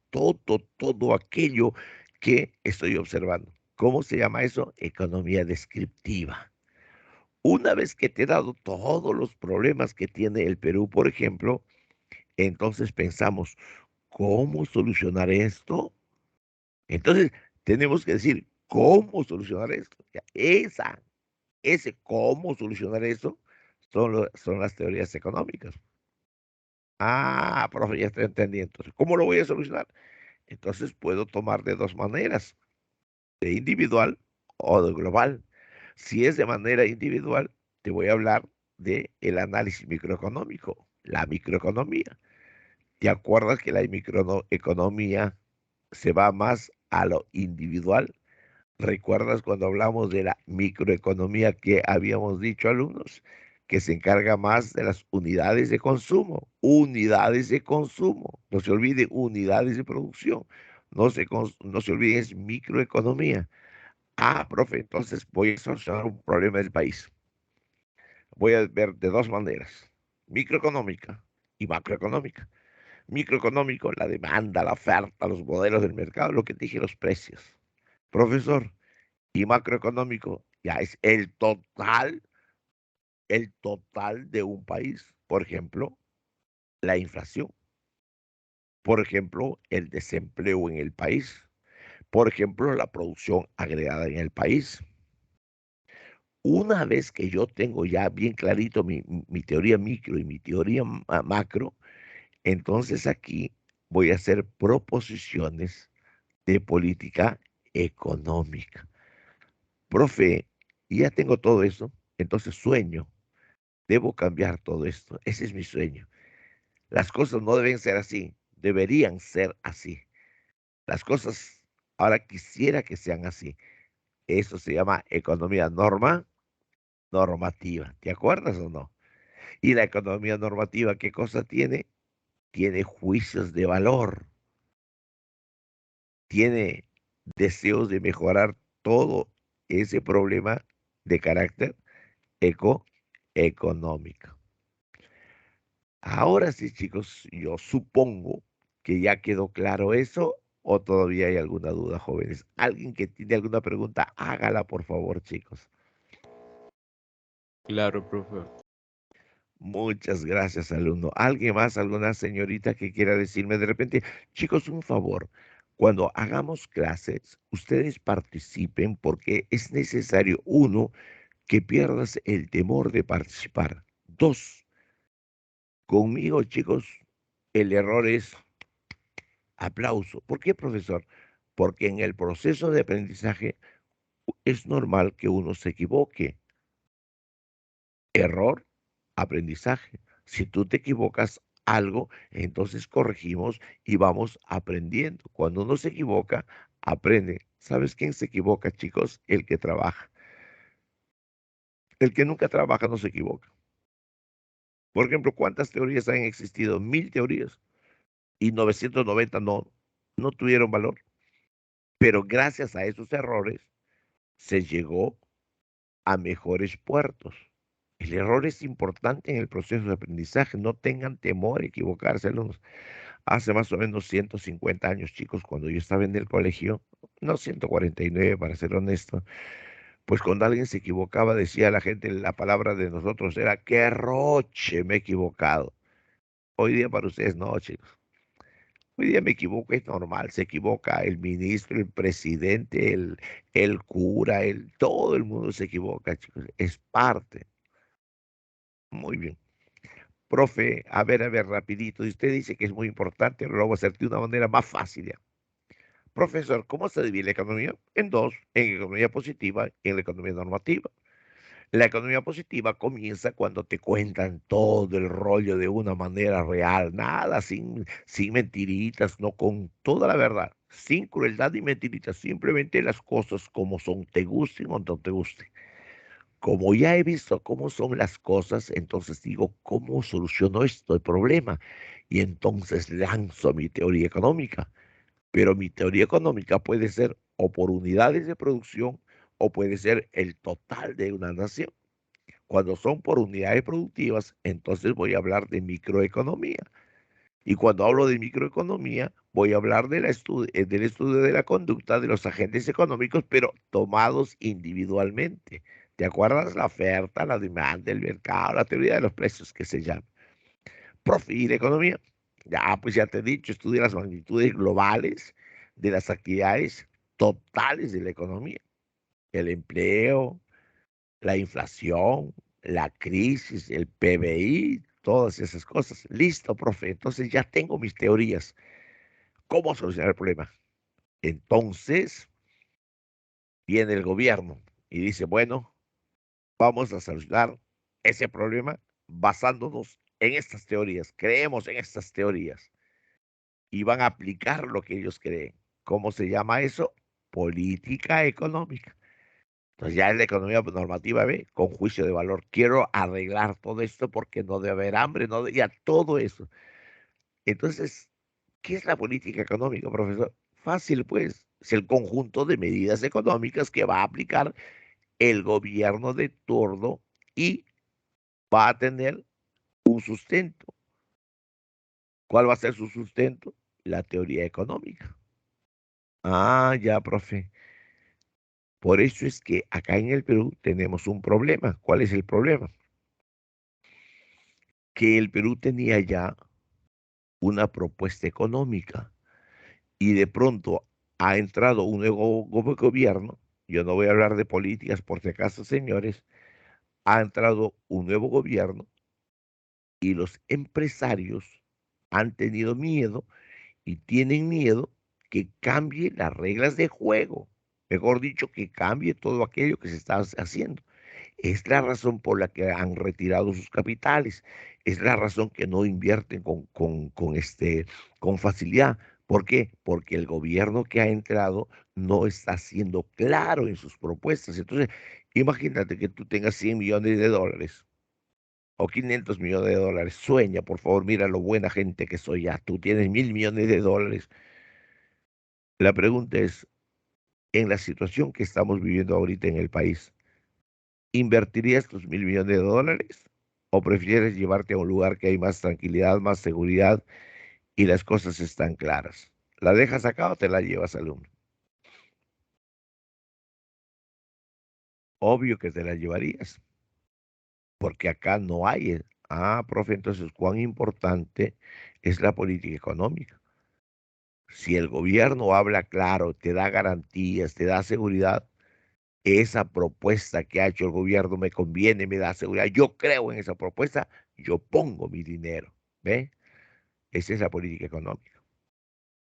aquello que estoy observando. ¿Cómo se llama eso? Economía descriptiva. Una vez que te he dado todos los problemas que tiene el Perú, por ejemplo, entonces pensamos, ¿cómo solucionar esto? Entonces tenemos que decir, ¿cómo solucionar esto? Ya, ese cómo solucionar eso son las teorías económicas. Ah, profe, ya estoy entendiendo. Entonces, ¿cómo lo voy a solucionar? Entonces puedo tomar de dos maneras, de individual o de global. Si es de manera individual, te voy a hablar de el análisis microeconómico, la microeconomía. ¿Te acuerdas que la microeconomía se va más a lo individual? ¿Recuerdas cuando hablamos de la microeconomía que habíamos dicho, alumnos? Que se encarga más de las unidades de consumo, unidades de consumo. No se olvide, unidades de producción. No se olvide, es microeconomía. Ah, profe, entonces voy a solucionar un problema del país. Voy a ver de dos maneras, microeconómica y macroeconómica. Microeconómico, la demanda, la oferta, los modelos del mercado, lo que te dije, los precios. Profesor, y macroeconómico ya es el total de un país. Por ejemplo, la inflación. Por ejemplo, el desempleo en el país. Por ejemplo, la producción agregada en el país. Una vez que yo tengo ya bien clarito mi teoría micro y mi teoría macro, entonces aquí voy a hacer proposiciones de política económica. Profe, ya tengo todo eso, entonces sueño, debo cambiar todo esto. Ese es mi sueño. Las cosas no deben ser así, deberían ser así. Las cosas ahora quisiera que sean así. Eso se llama economía normativa. ¿Te acuerdas o no? Y la economía normativa, ¿qué cosa tiene? Tiene juicios de valor, tiene deseos de mejorar todo ese problema de carácter económico. Ahora sí, chicos, yo supongo que ya quedó claro eso o todavía hay alguna duda, jóvenes. Alguien que tiene alguna pregunta, hágala, por favor, chicos. Claro, profe. Muchas gracias, alumno. ¿Alguien más, alguna señorita que quiera decirme de repente? Chicos, un favor. Cuando hagamos clases, ustedes participen porque es necesario, uno, que pierdas el temor de participar. Dos, conmigo, chicos, el error es aplauso. ¿Por qué, profesor? Porque en el proceso de aprendizaje es normal que uno se equivoque. Error, aprendizaje. Si tú te equivocas algo, entonces corregimos y vamos aprendiendo. Cuando uno se equivoca, aprende. ¿Sabes quién se equivoca, chicos? El que trabaja. El que nunca trabaja no se equivoca. Por ejemplo, ¿cuántas teorías han existido? 1000 teorías y 990 no tuvieron valor. Pero gracias a esos errores se llegó a mejores puertos. El error es importante en el proceso de aprendizaje. No tengan temor a equivocarse, alumnos. Hace más o menos 150 años, chicos, cuando yo estaba en el colegio, no 149 para ser honesto, pues cuando alguien se equivocaba, decía la gente, la palabra de nosotros era, qué roche, me he equivocado. Hoy día para ustedes no, chicos. Hoy día me equivoco, es normal, se equivoca el ministro, el presidente, el cura, todo el mundo se equivoca, chicos. Es parte. Muy bien. Profe, a ver, rapidito. Y usted dice que es muy importante, lo voy a hacer de una manera más fácil ya. Profesor, ¿cómo se divide la economía? En dos, en economía positiva y en la economía normativa. La economía positiva comienza cuando te cuentan todo el rollo de una manera real, nada sin mentiritas, no con toda la verdad, sin crueldad ni mentiritas, simplemente las cosas como son, te gusten o no te gusten. Como ya he visto cómo son las cosas, entonces digo, ¿cómo soluciono esto, el problema? Y entonces lanzo mi teoría económica. Pero mi teoría económica puede ser o por unidades de producción o puede ser el total de una nación. Cuando son por unidades productivas, entonces voy a hablar de microeconomía. Y cuando hablo de microeconomía, voy a hablar de del estudio de la conducta de los agentes económicos, pero tomados individualmente. ¿Te acuerdas? La oferta, la demanda, el mercado, la teoría de los precios que se llama. Profe, ¿y la economía? Ya, pues ya te he dicho, estudia las magnitudes globales de las actividades totales de la economía. El empleo, la inflación, la crisis, el PBI, todas esas cosas. Listo, profe. Entonces ya tengo mis teorías. ¿Cómo solucionar el problema? Entonces viene el gobierno y dice, bueno, vamos a solucionar ese problema basándonos en estas teorías. Creemos en estas teorías y van a aplicar lo que ellos creen. ¿Cómo se llama eso? Política económica. Entonces ya es la economía normativa, ¿ve? Con juicio de valor. Quiero arreglar todo esto porque no debe haber hambre, no ya todo eso. Entonces, ¿qué es la política económica, profesor? Fácil, pues. Es el conjunto de medidas económicas que va a aplicar el gobierno de turno y va a tener un sustento. ¿Cuál va a ser su sustento? La teoría económica. Ah, ya, profe. Por eso es que acá en el Perú tenemos un problema. ¿Cuál es el problema? Que el Perú tenía ya una propuesta económica y de pronto ha entrado un nuevo gobierno. Yo no voy a hablar de políticas por si acaso, señores. Ha entrado un nuevo gobierno y los empresarios han tenido miedo y tienen miedo que cambie las reglas de juego. Mejor dicho, que cambie todo aquello que se está haciendo. Es la razón por la que han retirado sus capitales. Es la razón que no invierten con facilidad. ¿Por qué? Porque el gobierno que ha entrado no está siendo claro en sus propuestas. Entonces, imagínate que tú tengas 100 millones de dólares o 500 millones de dólares. Sueña, por favor, mira lo buena gente que soy ya. Tú tienes 1.000 millones de dólares. La pregunta es, en la situación que estamos viviendo ahorita en el país, ¿invertirías tus 1.000 millones de dólares? ¿O prefieres llevarte a un lugar que hay más tranquilidad, más seguridad y las cosas están claras? ¿La dejas acá o te la llevas, alumno? Obvio que te la llevarías, porque acá no hay. Ah, profe, entonces, ¿cuán importante es la política económica? Si el gobierno habla claro, te da garantías, te da seguridad, esa propuesta que ha hecho el gobierno me conviene, me da seguridad. Yo creo en esa propuesta, yo pongo mi dinero. ¿Ve? Esa es la política económica.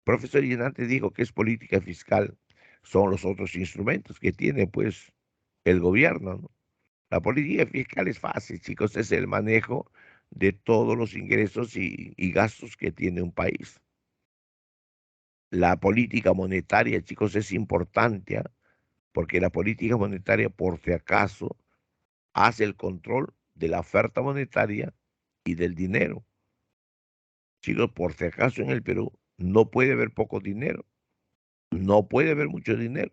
Profesor y antes dijo que es política fiscal, son los otros instrumentos que tiene pues el gobierno, ¿no? La política fiscal es fácil, chicos, es el manejo de todos los ingresos y gastos que tiene un país. La política monetaria, chicos, es importante, ¿ah? Porque la política monetaria, por si acaso, hace el control de la oferta monetaria y del dinero. Chicos, por si acaso en el Perú no puede haber poco dinero, no puede haber mucho dinero.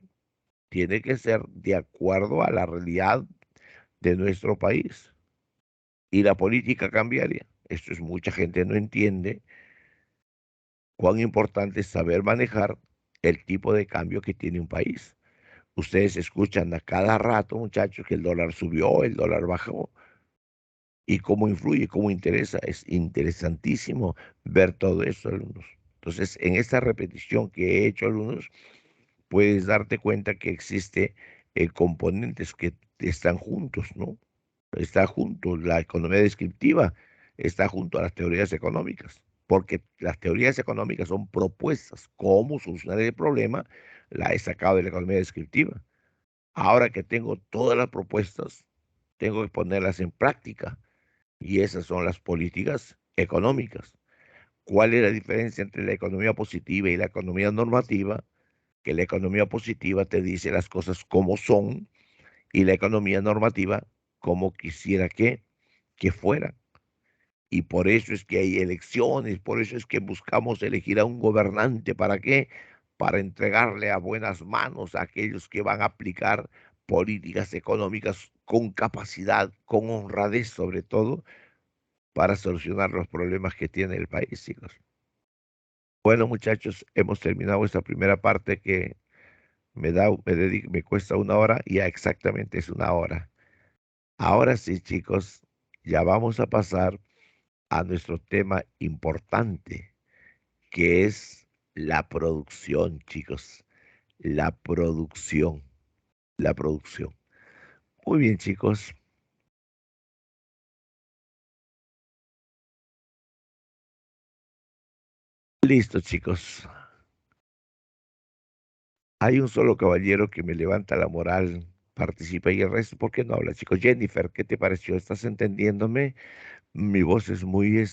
Tiene que ser de acuerdo a la realidad de nuestro país. Y la política cambiaria, esto es mucha gente no entiende cuán importante es saber manejar el tipo de cambio que tiene un país. Ustedes escuchan a cada rato, muchachos, que el dólar subió, el dólar bajó, y cómo influye, cómo interesa. Es interesantísimo ver todo eso, alumnos. Entonces, en esta repetición que he hecho, alumnos, puedes darte cuenta que existe componentes que están juntos, ¿no? Está junto la economía descriptiva, está junto a las teorías económicas, porque las teorías económicas son propuestas. ¿Cómo solucionar el problema? La he sacado de la economía descriptiva. Ahora que tengo todas las propuestas, tengo que ponerlas en práctica y esas son las políticas económicas. ¿Cuál es la diferencia entre la economía positiva y la economía normativa? Que la economía positiva te dice las cosas como son y la economía normativa como quisiera que fueran. Y por eso es que hay elecciones, por eso es que buscamos elegir a un gobernante. ¿Para qué? Para entregarle a buenas manos a aquellos que van a aplicar políticas económicas con capacidad, con honradez sobre todo, para solucionar los problemas que tiene el país, chicos. Bueno, muchachos, hemos terminado esta primera parte que me cuesta una hora y ya exactamente es una hora. Ahora sí, chicos, ya vamos a pasar a nuestro tema importante, que es la producción, chicos. La producción, la producción. Muy bien, chicos. Listo, chicos. Hay un solo caballero que me levanta la moral participa y el resto, ¿por qué no habla, chicos? Jennifer, ¿qué te pareció? ¿Estás entendiéndome? Mi voz es muy,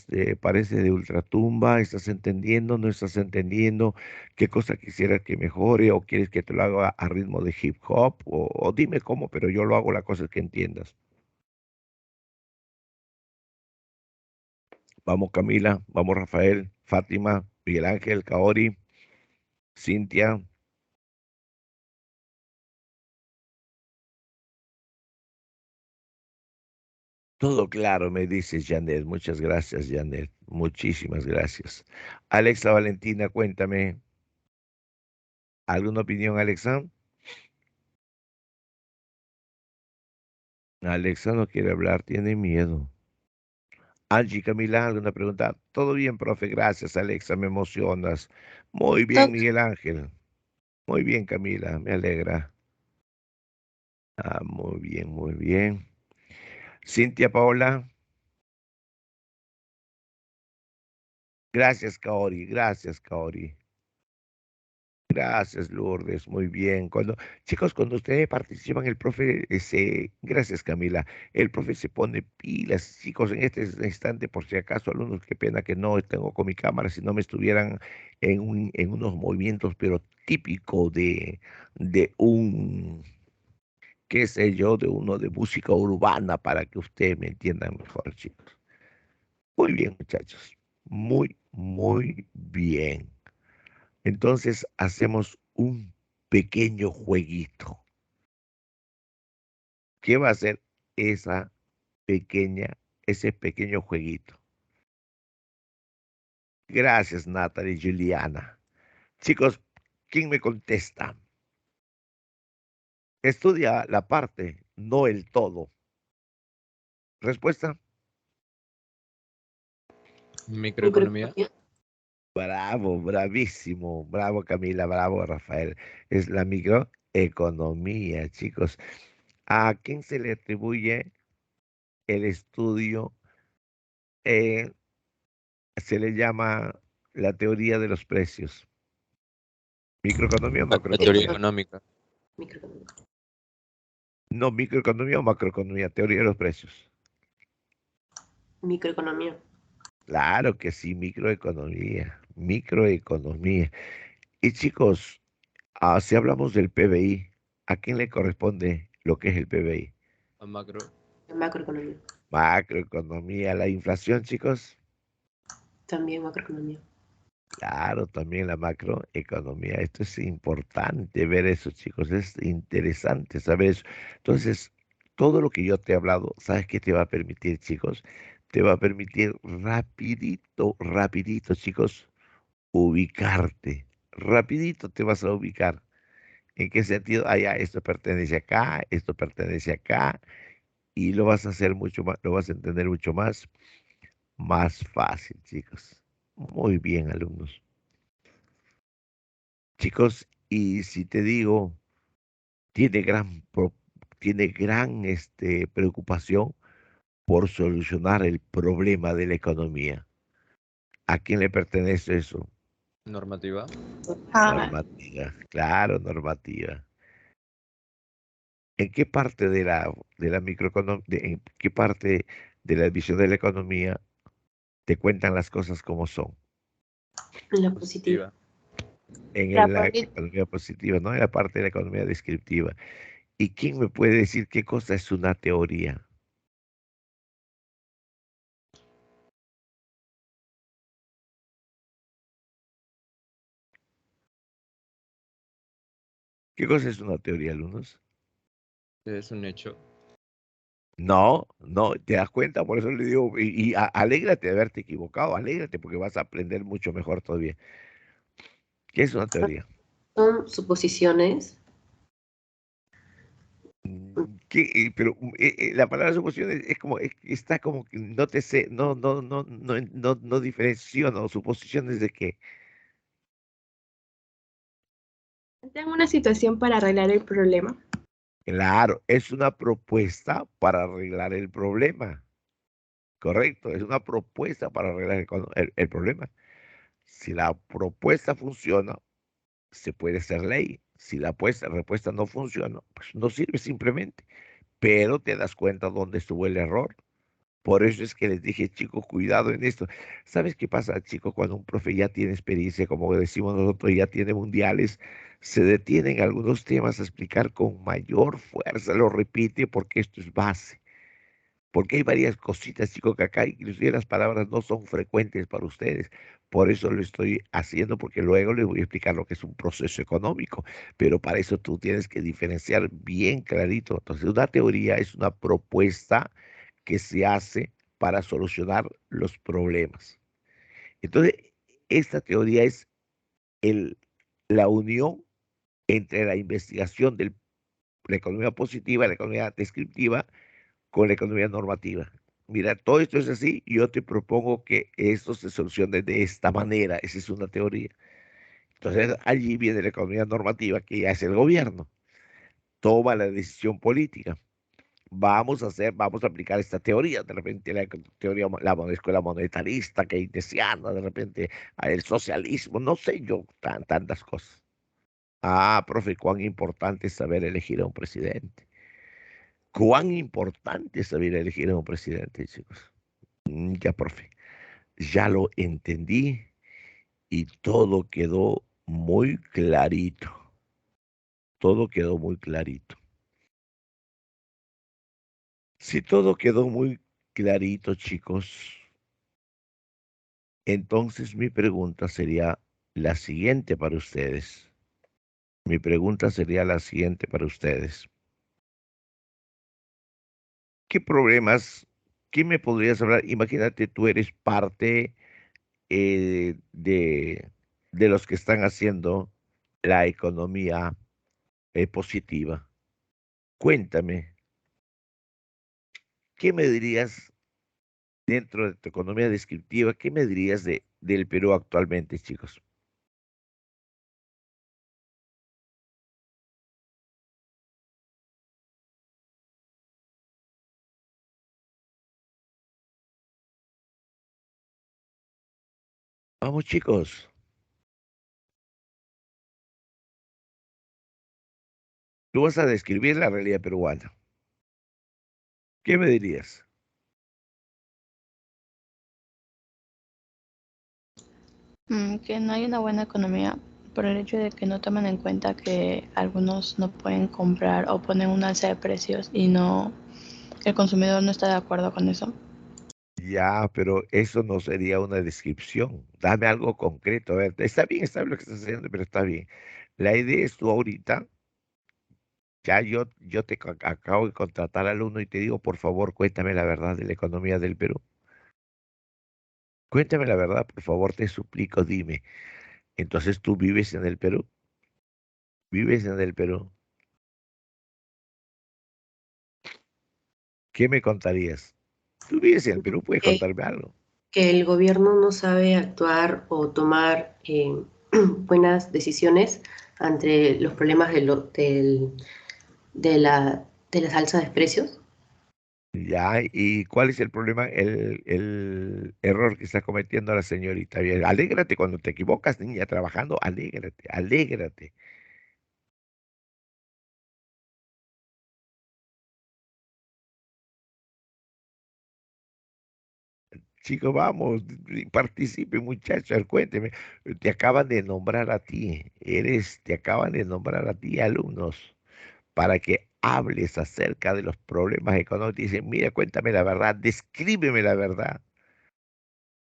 parece de ultratumba. ¿Estás entendiendo? ¿No estás entendiendo? ¿Qué cosa quisieras que mejore? ¿O quieres que te lo haga a ritmo de hip hop? O dime cómo, pero yo lo hago la cosa que entiendas. Vamos Camila, vamos Rafael, Fátima, Miguel Ángel, Kaori, Cintia. Todo claro, me dices, Janet. Muchas gracias, Janet. Muchísimas gracias. Alexa Valentina, cuéntame. ¿Alguna opinión, Alexa? Alexa no quiere hablar, tiene miedo. Angie, Camila, ¿alguna pregunta? Todo bien, profe. Gracias, Alexa. Me emocionas. Muy bien, Todo, Miguel Ángel. Muy bien, Camila. Me alegra. Ah, muy bien, muy bien. Cintia Paola. Gracias, Kaori. Gracias, Kaori. Gracias, Lourdes, muy bien. Chicos, cuando ustedes participan, el profe gracias, Camila, el profe se pone pilas, chicos, en este instante, por si acaso, alumnos, qué pena que no tengo con mi cámara, si no me estuvieran en unos movimientos, pero típico de un, qué sé yo, de uno de música urbana, para que ustedes me entiendan mejor, chicos. Muy bien, muchachos, muy, muy bien. Entonces hacemos un pequeño jueguito. ¿Qué va a ser esa pequeña, ese pequeño jueguito? Gracias, Natalie y Juliana. Chicos, ¿quién me contesta? Estudia la parte, no el todo. Respuesta. Microeconomía. Bravo, bravísimo. Bravo, Camila. Bravo, Rafael. Es la microeconomía, chicos. ¿A quién se le atribuye el estudio? eh, Se le llama la teoría de los precios. ¿Microeconomía o La teoría macroeconomía? económica. microeconomía. No, microeconomía o macroeconomía, teoría de los precios. Microeconomía. Claro que sí, microeconomía, microeconomía. Y chicos, si hablamos del PBI, ¿a quién le corresponde lo que es el PBI? A macro. Macroeconomía. Macroeconomía, la inflación, chicos. También macroeconomía. Claro, también la macroeconomía. Esto es importante ver eso, chicos. Es interesante saber eso. Entonces, todo lo que yo te he hablado, ¿sabes qué te va a permitir, chicos? Te va a permitir rapidito, rapidito, chicos, ubicarte. Rapidito te vas a ubicar. ¿En qué sentido? Ah, ya, esto pertenece acá, esto pertenece acá, y lo vas a hacer mucho más, lo vas a entender mucho más, más fácil, chicos. Muy bien, alumnos. Chicos, y si te digo, tiene tiene gran preocupación por solucionar el problema de la economía. ¿A quién le pertenece eso? Normativa. Normativa, claro, normativa. ¿En qué parte de la microeconomía, en qué parte de la visión de la economía te cuentan las cosas como son? La positiva. Positiva. En La la política. economía positiva, ¿no? En la parte de la economía descriptiva. ¿Y quién me puede decir qué cosa es una teoría? ¿Qué cosa es una teoría, alumnos? Es un hecho. No, no, te das cuenta, por eso le digo, alégrate de haberte equivocado, alégrate porque vas a aprender mucho mejor todavía. ¿Qué es una teoría? Son suposiciones. Pero la palabra suposición es como, está como que no te sé, no diferencio, suposiciones de qué. Tengo una situación para arreglar el problema. Claro, es una propuesta para arreglar el problema, correcto, es una propuesta para arreglar el problema. Si la propuesta funciona, se puede hacer ley. Si la respuesta no funciona, pues no sirve simplemente, pero te das cuenta dónde estuvo el error. Por eso es que les dije, chicos, cuidado en esto. ¿Sabes qué pasa, chicos? Cuando un profe ya tiene experiencia, como decimos nosotros, ya tiene mundiales, se detiene en algunos temas a explicar con mayor fuerza, lo repite porque esto es base. Porque hay varias cositas, chicos, que acá inclusive las palabras no son frecuentes para ustedes. Por eso lo estoy haciendo, porque luego les voy a explicar lo que es un proceso económico. Pero para eso tú tienes que diferenciar bien clarito. Entonces, una teoría es una propuesta que se hace para solucionar los problemas. Entonces, esta teoría es el, la unión entre la investigación de la economía positiva, la economía descriptiva, con la economía normativa. Mira, todo esto es así, y yo te propongo que esto se solucione de esta manera. Esa es una teoría. Entonces, allí viene la economía normativa, que ya es el gobierno. Toma la decisión política. Vamos a aplicar esta teoría, de repente la teoría, la escuela monetarista, keynesiana, de repente el socialismo, no sé yo, tantas cosas. Ah, profe, cuán importante es saber elegir a un presidente. Cuán importante es saber elegir a un presidente, chicos. Ya, profe, ya lo entendí y todo quedó muy clarito. Todo quedó muy clarito. Si todo quedó muy clarito, chicos, entonces mi pregunta sería la siguiente para ustedes. Mi pregunta sería la siguiente para ustedes. ¿Qué problemas, qué me podrías hablar? Imagínate, tú eres parte de los que están haciendo la economía positiva. Cuéntame, ¿qué me dirías dentro de tu economía descriptiva? ¿Qué me dirías del Perú actualmente, chicos? Vamos, chicos, tú vas a describir la realidad peruana. ¿Qué me dirías? Que no hay una buena economía por el hecho de que no toman en cuenta que algunos no pueden comprar o ponen un alza de precios y no, el consumidor no está de acuerdo con eso. Ya, pero eso no sería una descripción. Dame algo concreto. A ver, está bien lo que estás haciendo, pero está bien. La idea es tú ahorita, ya yo acabo de contratar al alumno y te digo, por favor, cuéntame la verdad de la economía del Perú. Cuéntame la verdad, por favor, te suplico, dime. Entonces tú vives en el Perú, vives en el Perú. ¿Qué me contarías? Tú vives en el Perú, puedes Eh, contarme algo. que el gobierno no sabe actuar o tomar buenas decisiones ante los problemas de las alzas de precios. Ya, ¿y cuál es el problema? El error que está cometiendo la señorita. Bien, alégrate cuando te equivocas, niña, trabajando, alégrate, alégrate. Chico, vamos, participe, muchachos, cuénteme. Te acaban de nombrar a ti, te acaban de nombrar a ti, alumnos, para que hables acerca de los problemas económicos. Dicen, mira, cuéntame la verdad, descríbeme la verdad.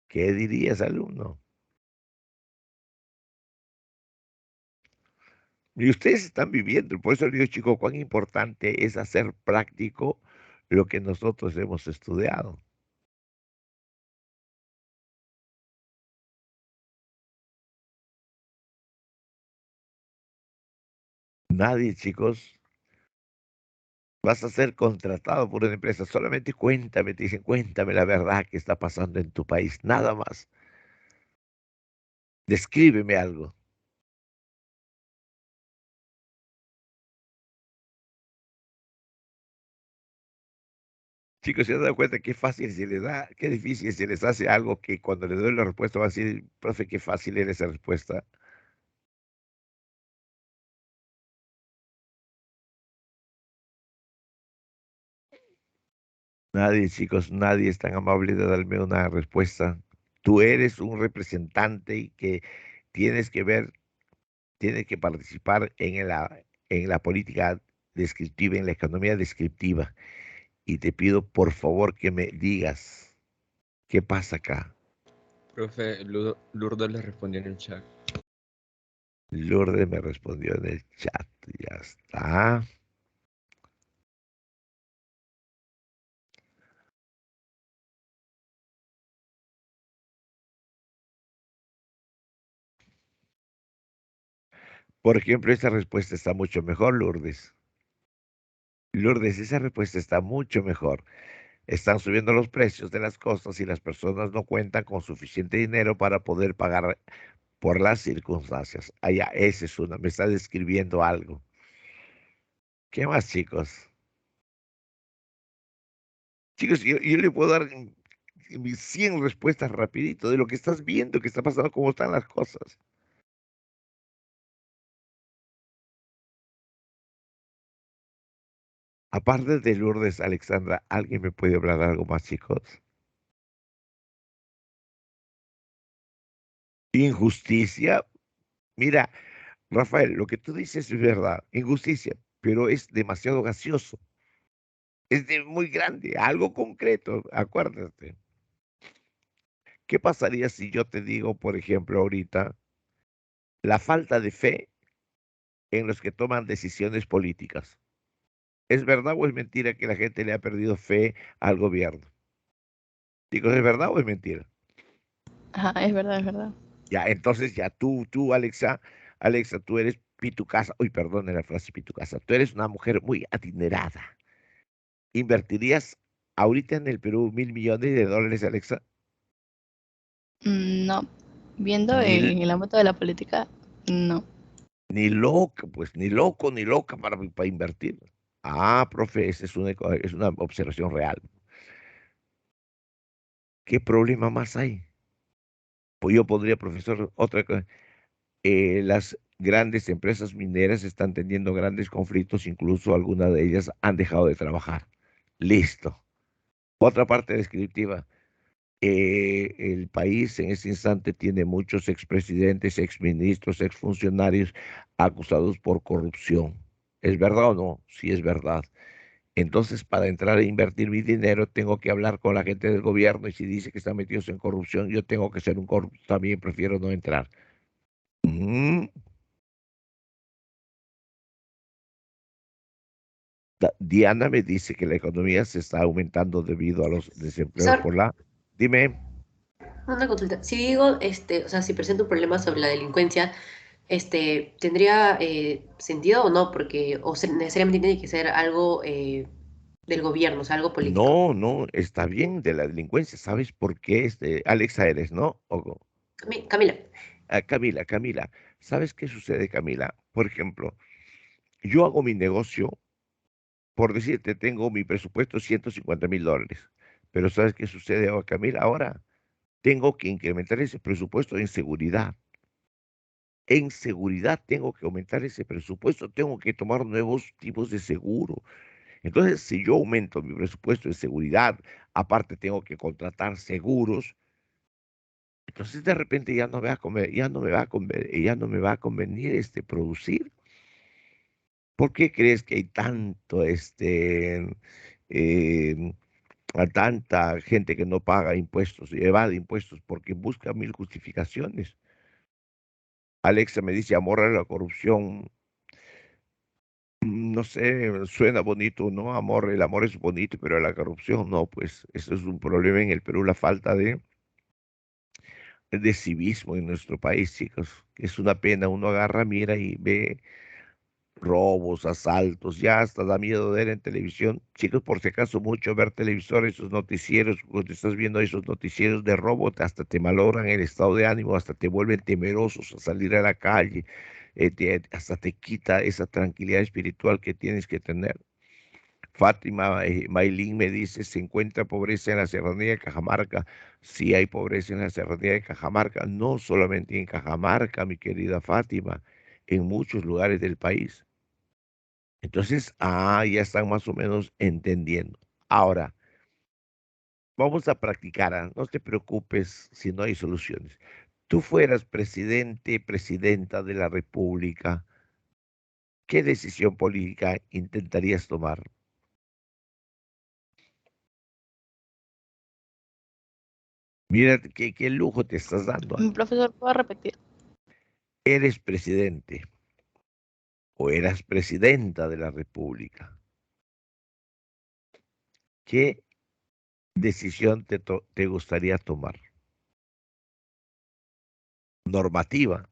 ¿Qué dirías, alumno? Y ustedes están viviendo, por eso les digo, chicos, cuán importante es hacer práctico lo que nosotros hemos estudiado. Nadie, chicos, vas a ser contratado por una empresa. Solamente cuéntame, te dicen, cuéntame la verdad que está pasando en tu país, nada más. Descríbeme algo. Chicos, se han dado cuenta qué fácil se les da, qué difícil se les hace algo que cuando les doy la respuesta va a decir, profe, qué fácil era esa respuesta. Nadie, chicos, nadie es tan amable de darme una respuesta. Tú eres un representante y que tienes que ver, tienes que participar en la política descriptiva, en la economía descriptiva. Y te pido, por favor, que me digas qué pasa acá. Profe, Lourdes le respondió en el chat. Lourdes me respondió en el chat. Ya está. Por ejemplo, esta respuesta está mucho mejor, Lourdes. Lourdes, esa respuesta está mucho mejor. Están subiendo los precios de las cosas y las personas no cuentan con suficiente dinero para poder pagar por las circunstancias. Allá, esa es una, me está describiendo algo. ¿Qué más, chicos? Chicos, yo le puedo dar mis 100 respuestas rapidito de lo que estás viendo, que está pasando, cómo están las cosas. Aparte de Lourdes, Alexandra, ¿alguien me puede hablar algo más, chicos? Injusticia. Mira, Rafael, lo que tú dices es verdad, injusticia, pero es demasiado gaseoso. Muy grande, algo concreto, acuérdate. ¿Qué pasaría si yo te digo, por ejemplo, ahorita, la falta de fe en los que toman decisiones políticas? ¿Es verdad o es mentira que la gente le ha perdido fe al gobierno? Digo, ¿es verdad o es mentira? Ajá, es verdad, es verdad. Ya, entonces ya tú, Alexa, tú eres pitucasa, uy, perdón la frase pitucasa, tú eres una mujer muy adinerada. ¿Invertirías ahorita en el Perú $1.000 millones, Alexa? No, viendo Ni, en el ámbito de la política, no. ni loca, pues, ni loco, ni loca para invertir. Ah, profe, esa es una observación real. ¿Qué problema más hay? Pues yo podría, profesor, otra cosa. Las grandes empresas mineras están teniendo grandes conflictos, incluso algunas de ellas han dejado de trabajar. Listo. Otra parte descriptiva. El país en este instante tiene muchos expresidentes, exministros, exfuncionarios acusados por corrupción. ¿Es verdad o no? Sí, es verdad. Entonces, para entrar a invertir mi dinero, tengo que hablar con la gente del gobierno y si dice que están metidos en corrupción, yo tengo que ser un corrupto. También prefiero no entrar. Mm, Diana me dice que la economía se está aumentando debido a los desempleos Profesor, por la... Dime. una consulta. Si digo, o sea, si presento un problema sobre la delincuencia, ¿tendría sentido o no? Porque, necesariamente tiene que ser algo del gobierno, o sea, algo político. No, no, está bien de la delincuencia. ¿Sabes por qué? Alexa eres, ¿no? Camila, Camila, ¿sabes qué sucede, Camila? Por ejemplo, yo hago mi negocio, por decirte, tengo mi presupuesto $150.000, pero ¿sabes qué sucede ahora, Camila? Ahora tengo que incrementar ese presupuesto en seguridad. En seguridad tengo que aumentar ese presupuesto, tengo que tomar nuevos tipos de seguro. Entonces, si yo aumento mi presupuesto en seguridad, aparte tengo que contratar seguros, entonces de repente ya no me va a comer, ya no me va a convenir producir. ¿Por qué crees que hay tanto em, a tanta gente que no paga impuestos y evade impuestos? Porque busca mil justificaciones. Alexa me dice, amor a la corrupción. No sé, suena bonito, ¿no? Amor, el amor es bonito, pero la corrupción no, pues eso es un problema en el Perú, la falta de civismo en nuestro país, chicos. Es una pena, uno agarra, mira y ve robos, asaltos, ya hasta da miedo ver en televisión. Chicos, por si acaso mucho ver televisor, esos noticieros, cuando estás viendo esos noticieros de robo, hasta te malogran el estado de ánimo, hasta te vuelven temerosos a salir a la calle, hasta te quita esa tranquilidad espiritual que tienes que tener. Fátima Maylin me dice, ¿se encuentra pobreza en la serranía de Cajamarca? Sí hay pobreza en la serranía de Cajamarca, no solamente en Cajamarca, mi querida Fátima, en muchos lugares del país. Entonces, ya están más o menos entendiendo. Ahora, vamos a practicar, no te preocupes si no hay soluciones. Tú fueras presidente, presidenta de la República, ¿qué decisión política intentarías tomar? Mira qué lujo te estás dando. Profesor, ¿puedo repetir? Eres presidente o eras presidenta de la República. ¿Qué decisión te gustaría tomar? Normativa.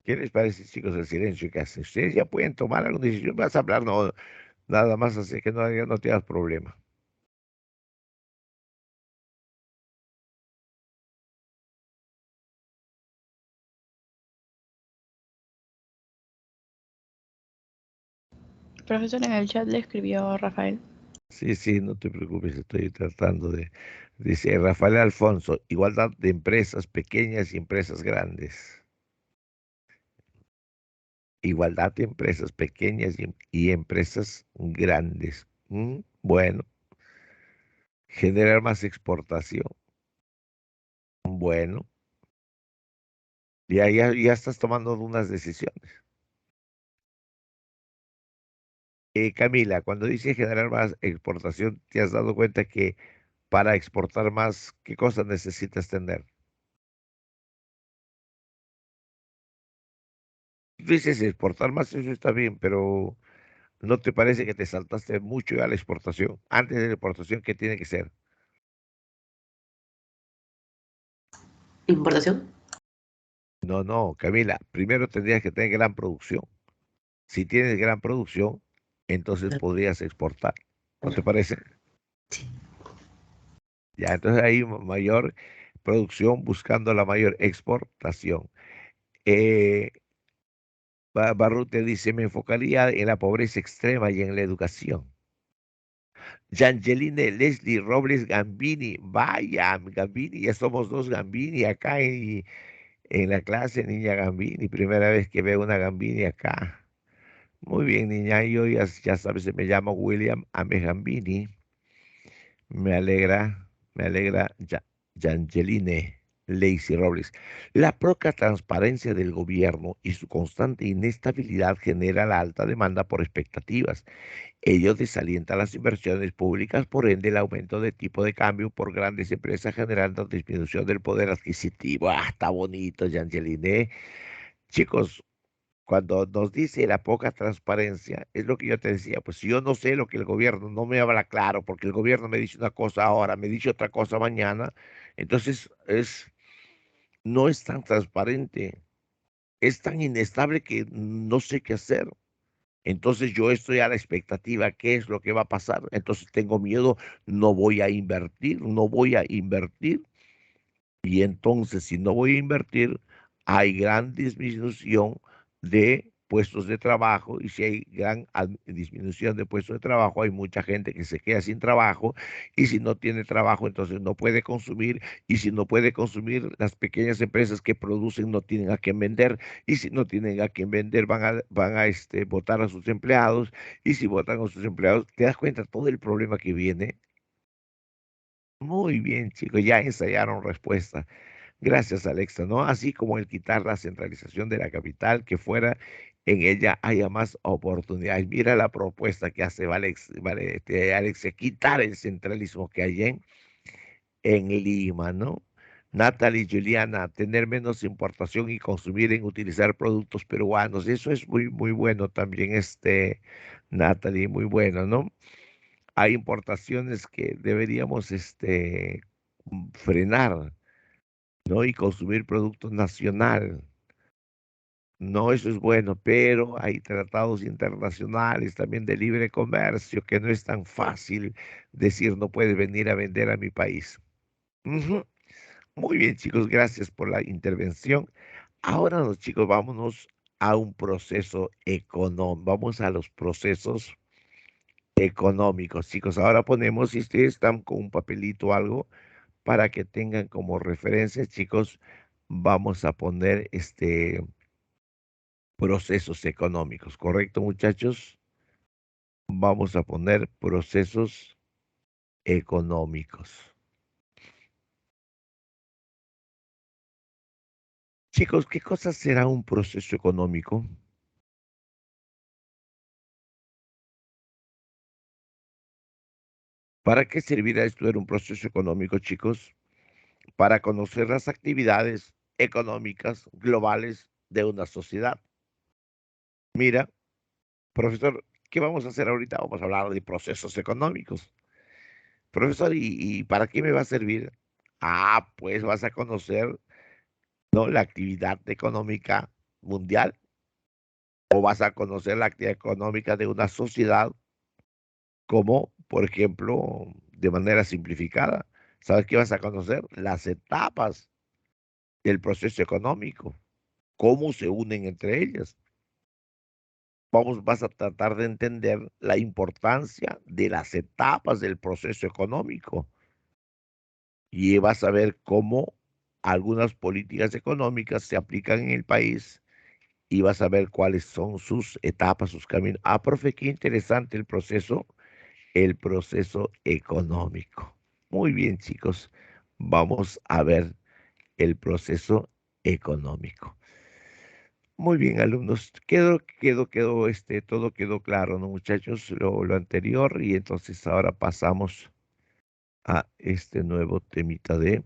¿Qué les parece, chicos, el silencio que hacen? Ustedes ya pueden tomar alguna decisión. Vas a hablar, no, nada más, así que no, ya no te das problema. Profesor, en el chat le escribió Rafael. Sí, sí, no te preocupes, estoy tratando de... Dice Rafael Alfonso, igualdad de empresas pequeñas y empresas grandes. Igualdad de empresas pequeñas y empresas grandes. Bueno, generar más exportación. Bueno, ya estás tomando unas decisiones. Camila, cuando dice generar más exportación, ¿te has dado cuenta que para exportar más, qué cosas necesitas tener? Dices exportar más, eso está bien, pero ¿no te parece que te saltaste mucho a la exportación? Antes de la exportación, ¿qué tiene que ser? ¿Importación? No, no, Camila, primero tendrías que tener gran producción. Si tienes gran producción, entonces podrías exportar. ¿No te parece? Ya, entonces hay mayor producción buscando la mayor exportación. Eh, Barrute dice, me enfocaría en la pobreza extrema y en la educación. Yangeline Leslie Robles Gambini, vaya, Gambini, ya somos dos Gambini acá en la clase, niña Gambini, primera vez que veo una Gambini acá. Muy bien, niña, yo ya sabes, me llamo William Ame Gambini. Me alegra, Yangeline Lacey Robles. La poca transparencia del gobierno y su constante inestabilidad genera la alta demanda por expectativas. Ello desalienta las inversiones públicas, por ende el aumento de tipo de cambio por grandes empresas generando disminución del poder adquisitivo. Ah, está bonito, Yangeline. Chicos, cuando nos dice la poca transparencia, es lo que yo te decía, pues si yo no sé lo que el gobierno no me habla claro, porque el gobierno me dice una cosa ahora, me dice otra cosa mañana, entonces no es tan transparente, es tan inestable que no sé qué hacer. Entonces yo estoy a la expectativa, ¿qué es lo que va a pasar? Entonces tengo miedo, no voy a invertir. Y entonces, si no voy a invertir, hay gran disminución de puestos de trabajo. Y si hay gran disminución de puestos de trabajo, hay mucha gente que se queda sin trabajo. Y si no tiene trabajo, entonces no puede consumir. Y si no puede consumir, las pequeñas empresas que producen no tienen a quién vender. Y si no tienen a quién vender, van a votar a sus empleados. Y si votan a sus empleados, ¿te das cuenta todo el problema que viene? Muy bien, chicos, ya ensayaron respuesta. Gracias, Alexa, ¿no? Así como el quitar la centralización de la capital, que fuera en ella haya más oportunidades. Mira la propuesta que hace Alexa, quitar el centralismo que hay en Lima, ¿no? Natalie, Juliana, tener menos importación y consumir en utilizar productos peruanos. Eso es muy, muy bueno también, Natalie, muy bueno, ¿no? Hay importaciones que deberíamos, frenar, ¿no? Y consumir productos nacional. No, eso es bueno, pero hay tratados internacionales también de libre comercio que no es tan fácil decir no puedes venir a vender a mi país. Ujú. Muy bien, chicos, gracias por la intervención. Ahora, los chicos, vámonos a un proceso económico, vamos a los procesos económicos, chicos. Ahora ponemos, si ustedes están con un papelito o algo, para que tengan como referencia, chicos, vamos a poner procesos económicos, ¿correcto, muchachos? Vamos a poner procesos económicos. Chicos, ¿qué cosa será un proceso económico? ¿Para qué servirá estudiar un proceso económico, chicos? Para conocer las actividades económicas globales de una sociedad. Mira, profesor, ¿qué vamos a hacer ahorita? Vamos a hablar de procesos económicos. Profesor, ¿y para qué me va a servir? Ah, pues vas a conocer, ¿no?, la actividad económica mundial, o vas a conocer la actividad económica de una sociedad, como, por ejemplo, de manera simplificada. ¿Sabes qué vas a conocer? Las etapas del proceso económico, cómo se unen entre ellas. Vas a tratar de entender la importancia de las etapas del proceso económico y vas a ver cómo algunas políticas económicas se aplican en el país y vas a ver cuáles son sus etapas, sus caminos. Ah, profe, qué interesante el proceso económico. Muy bien, chicos, vamos a ver el proceso económico. Muy bien, alumnos. Todo quedó claro, ¿no, muchachos? Lo anterior, y entonces ahora pasamos a este nuevo temita de...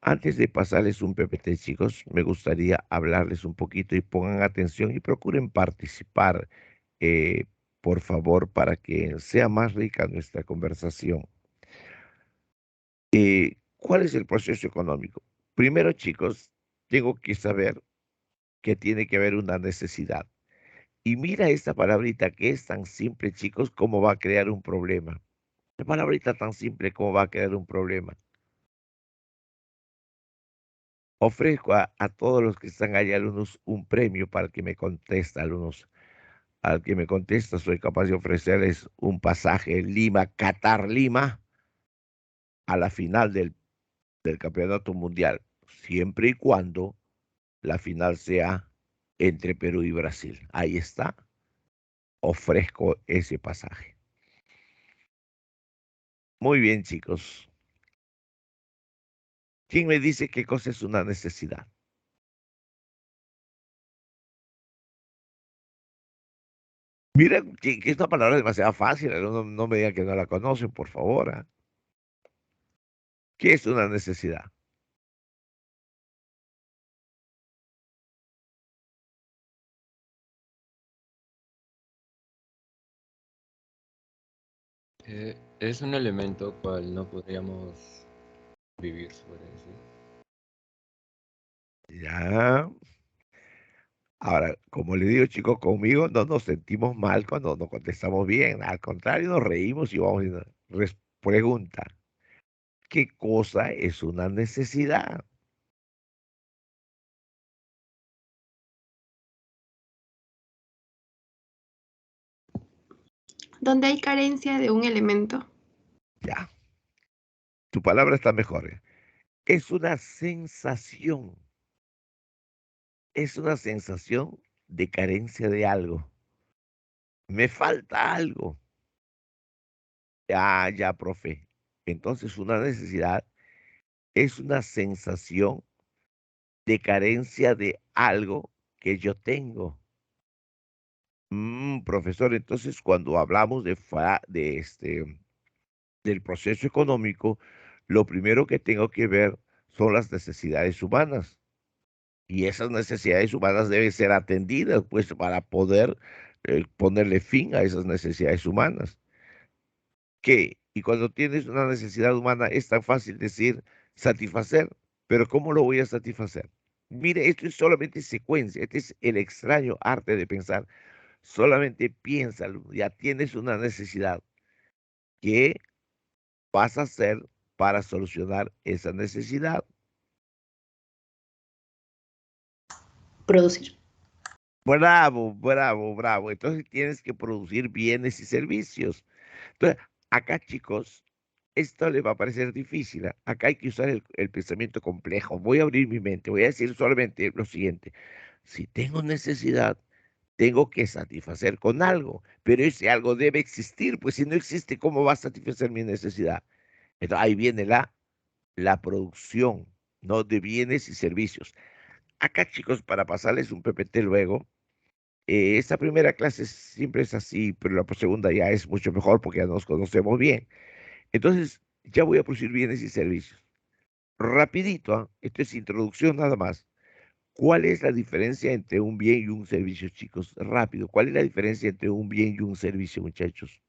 Antes de pasarles un PPT, chicos, me gustaría hablarles un poquito y pongan atención y procuren participar, eh, por favor, para que sea más rica nuestra conversación. ¿Cuál es el proceso económico? Primero, chicos, tengo que saber que tiene que haber una necesidad. Y mira esta palabrita que es tan simple, chicos, cómo va a crear un problema. Esta palabrita tan simple, cómo va a crear un problema. Ofrezco a todos los que están allá, alumnos, un premio para el que me contesta, alumnos. Al que me contesta, soy capaz de ofrecerles un pasaje Lima, Qatar, Lima, a la final del campeonato mundial, siempre y cuando la final sea entre Perú y Brasil. Ahí está, ofrezco ese pasaje. Muy bien, chicos. ¿Quién me dice qué cosa es una necesidad? Mira, que es una palabra demasiado fácil, no me digan que no la conocen, por favor. ¿Ah? ¿Qué es una necesidad? Es un elemento cual no podríamos vivir, se podría decir. Ya. Ahora, como le digo, chicos, conmigo no nos sentimos mal cuando nos contestamos bien. Al contrario, nos reímos y vamos a pregunta. ¿Qué cosa es una necesidad? Donde hay carencia de un elemento. Ya. Tu palabra está mejor. Es una sensación. Es una sensación de carencia de algo. Me falta algo. Ya, ya, profe. Entonces, una necesidad es una sensación de carencia de algo que yo tengo. Profesor, entonces cuando hablamos del proceso económico, lo primero que tengo que ver son las necesidades humanas. Y esas necesidades humanas deben ser atendidas, pues, para poder ponerle fin a esas necesidades humanas. ¿Qué? Y cuando tienes una necesidad humana es tan fácil decir satisfacer, pero ¿cómo lo voy a satisfacer? Mire, esto es solamente secuencia, este es el extraño arte de pensar. Solamente piénsalo, ya tienes una necesidad. ¿Qué vas a hacer para solucionar esa necesidad? Producir. Bravo, bravo, bravo. Entonces tienes que producir bienes y servicios. Entonces, acá, chicos, esto les va a parecer difícil. ¿Ah? Acá hay que usar el pensamiento complejo. Voy a abrir mi mente. Voy a decir solamente lo siguiente. Si tengo necesidad, tengo que satisfacer con algo, pero ese algo debe existir, pues si no existe, ¿cómo va a satisfacer mi necesidad? Entonces, ahí viene la producción, ¿no? De bienes y servicios. Acá, chicos, para pasarles un PPT luego, esta primera clase siempre es así, pero la segunda ya es mucho mejor porque ya nos conocemos bien. Entonces, ya voy a producir bienes y servicios. Rapidito, ¿ah? Esto es introducción nada más. ¿Cuál es la diferencia entre un bien y un servicio, chicos? Rápido. ¿Cuál es la diferencia entre un bien y un servicio, muchachos?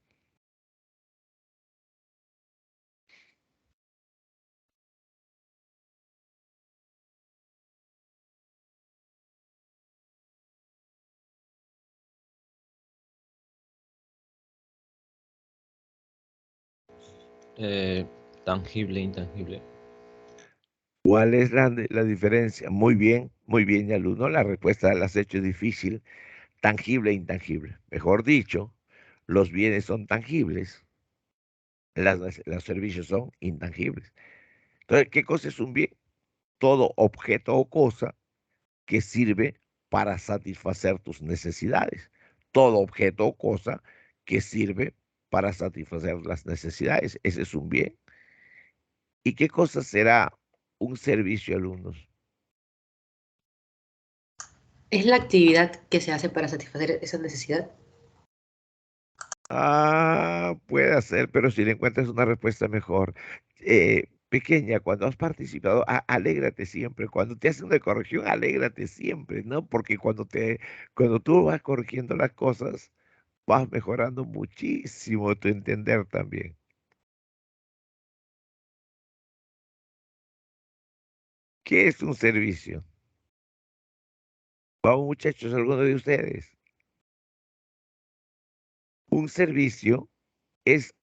Eh, Tangible, intangible. ¿Cuál es la diferencia? Muy bien, alumno. La respuesta la has hecho difícil. Tangible e intangible. Mejor dicho, los bienes son tangibles, los servicios son intangibles. Entonces, ¿qué cosa es un bien? Todo objeto o cosa que sirve para satisfacer tus necesidades. Todo objeto o cosa que sirve para satisfacer las necesidades. Ese es un bien. ¿Y qué cosa será un servicio, alumnos? ¿Es la actividad que se hace para satisfacer esa necesidad? Ah, puede ser, pero si le encuentras una respuesta mejor. Pequeña, cuando has participado, alégrate siempre. Cuando te hacen una corrección, alégrate siempre, ¿no? Porque cuando tú vas corrigiendo las cosas, vas mejorando muchísimo tu entender también. ¿Qué es un servicio? Vamos, muchachos, alguno de ustedes. Un servicio es,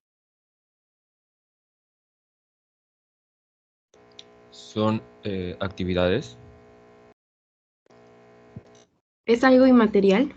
Son actividades. ¿Es algo inmaterial?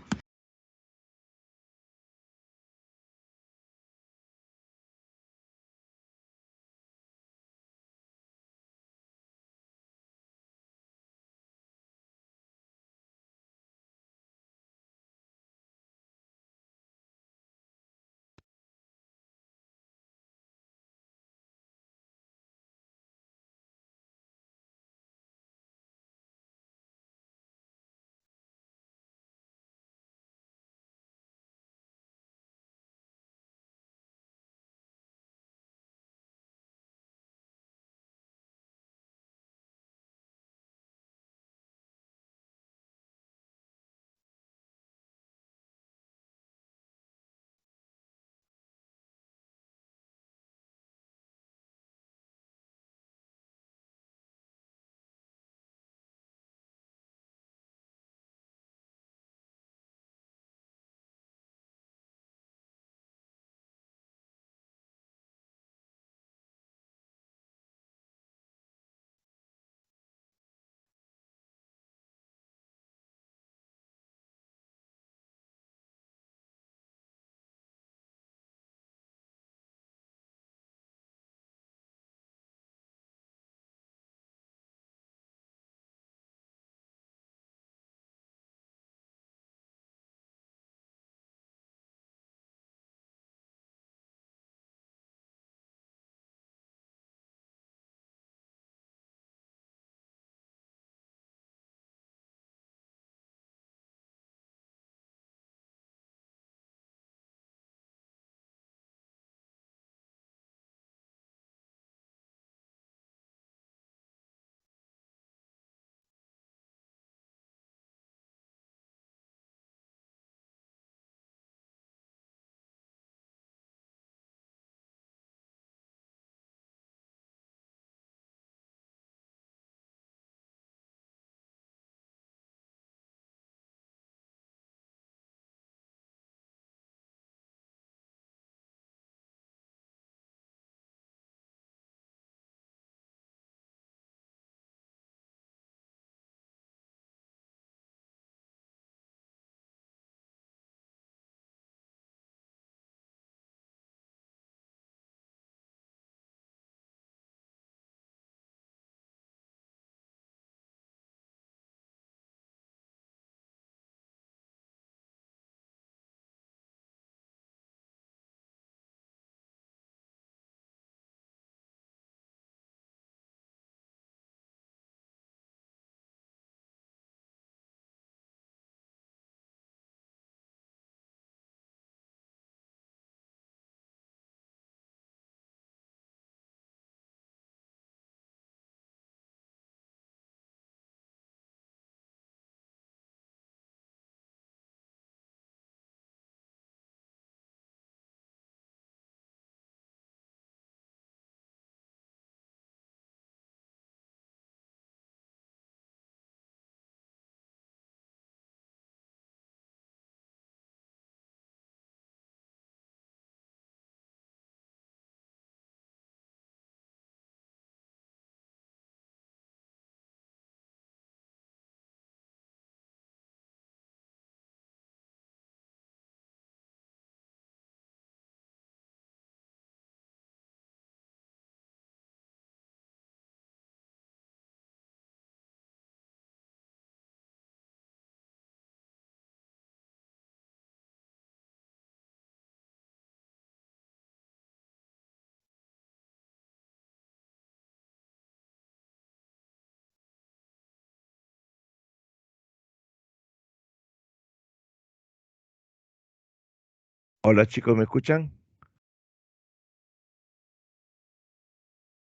Hola chicos, ¿me escuchan?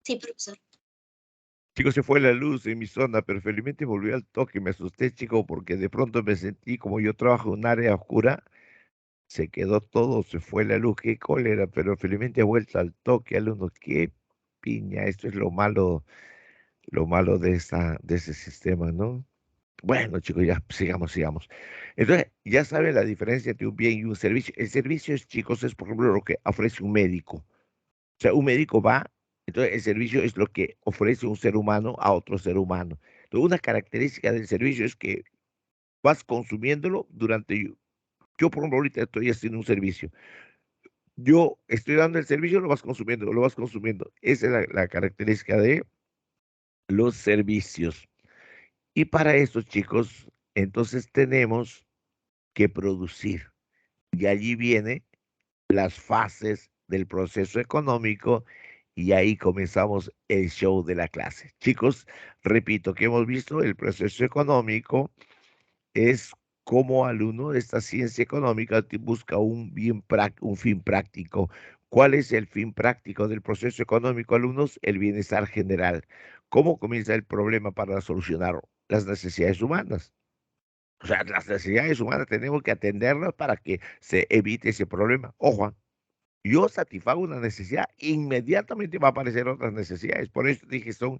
Sí, profesor. Chicos, se fue la luz en mi zona, pero felizmente volvió al toque. Me asusté, chicos, porque de pronto me sentí, como yo trabajo en un área oscura, se quedó todo, se fue la luz, qué cólera, pero felizmente ha vuelto al toque, alumnos, qué piña, esto es lo malo de ese sistema, ¿no? Bueno, chicos, ya sigamos. Entonces, ya saben la diferencia entre un bien y un servicio. El servicio, chicos, es por ejemplo lo que ofrece un médico. O sea, un médico va, entonces el servicio es lo que ofrece un ser humano a otro ser humano. Entonces, una característica del servicio es que vas consumiéndolo durante, yo por ejemplo ahorita estoy haciendo un servicio. Yo estoy dando el servicio, lo vas consumiendo, lo vas consumiendo. Esa es la característica de los servicios. Y para eso, chicos, entonces tenemos que producir. Y allí vienen las fases del proceso económico y ahí comenzamos el show de la clase. Chicos, repito que hemos visto el proceso económico es cómo alumno de esta ciencia económica busca un fin práctico. ¿Cuál es el fin práctico del proceso económico, alumnos? El bienestar general. ¿Cómo comienza el problema para solucionar las necesidades humanas? O sea, las necesidades humanas tenemos que atenderlas para que se evite ese problema. Ojo, yo satisfago una necesidad, inmediatamente va a aparecer otras necesidades. Por eso dije, son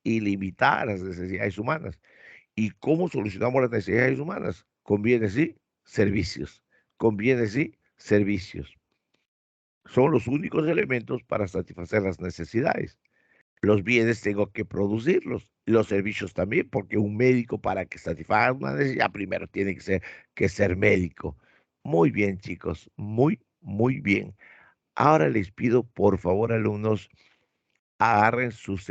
ilimitadas las necesidades humanas. ¿Y cómo solucionamos las necesidades humanas? Con bienes y servicios. Con bienes y servicios. Son los únicos elementos para satisfacer las necesidades. Los bienes tengo que producirlos, los servicios también, porque un médico para que satisfaga una necesidad primero tiene que ser médico. Muy bien, chicos, muy bien. Ahora les pido, por favor, alumnos, agarren sus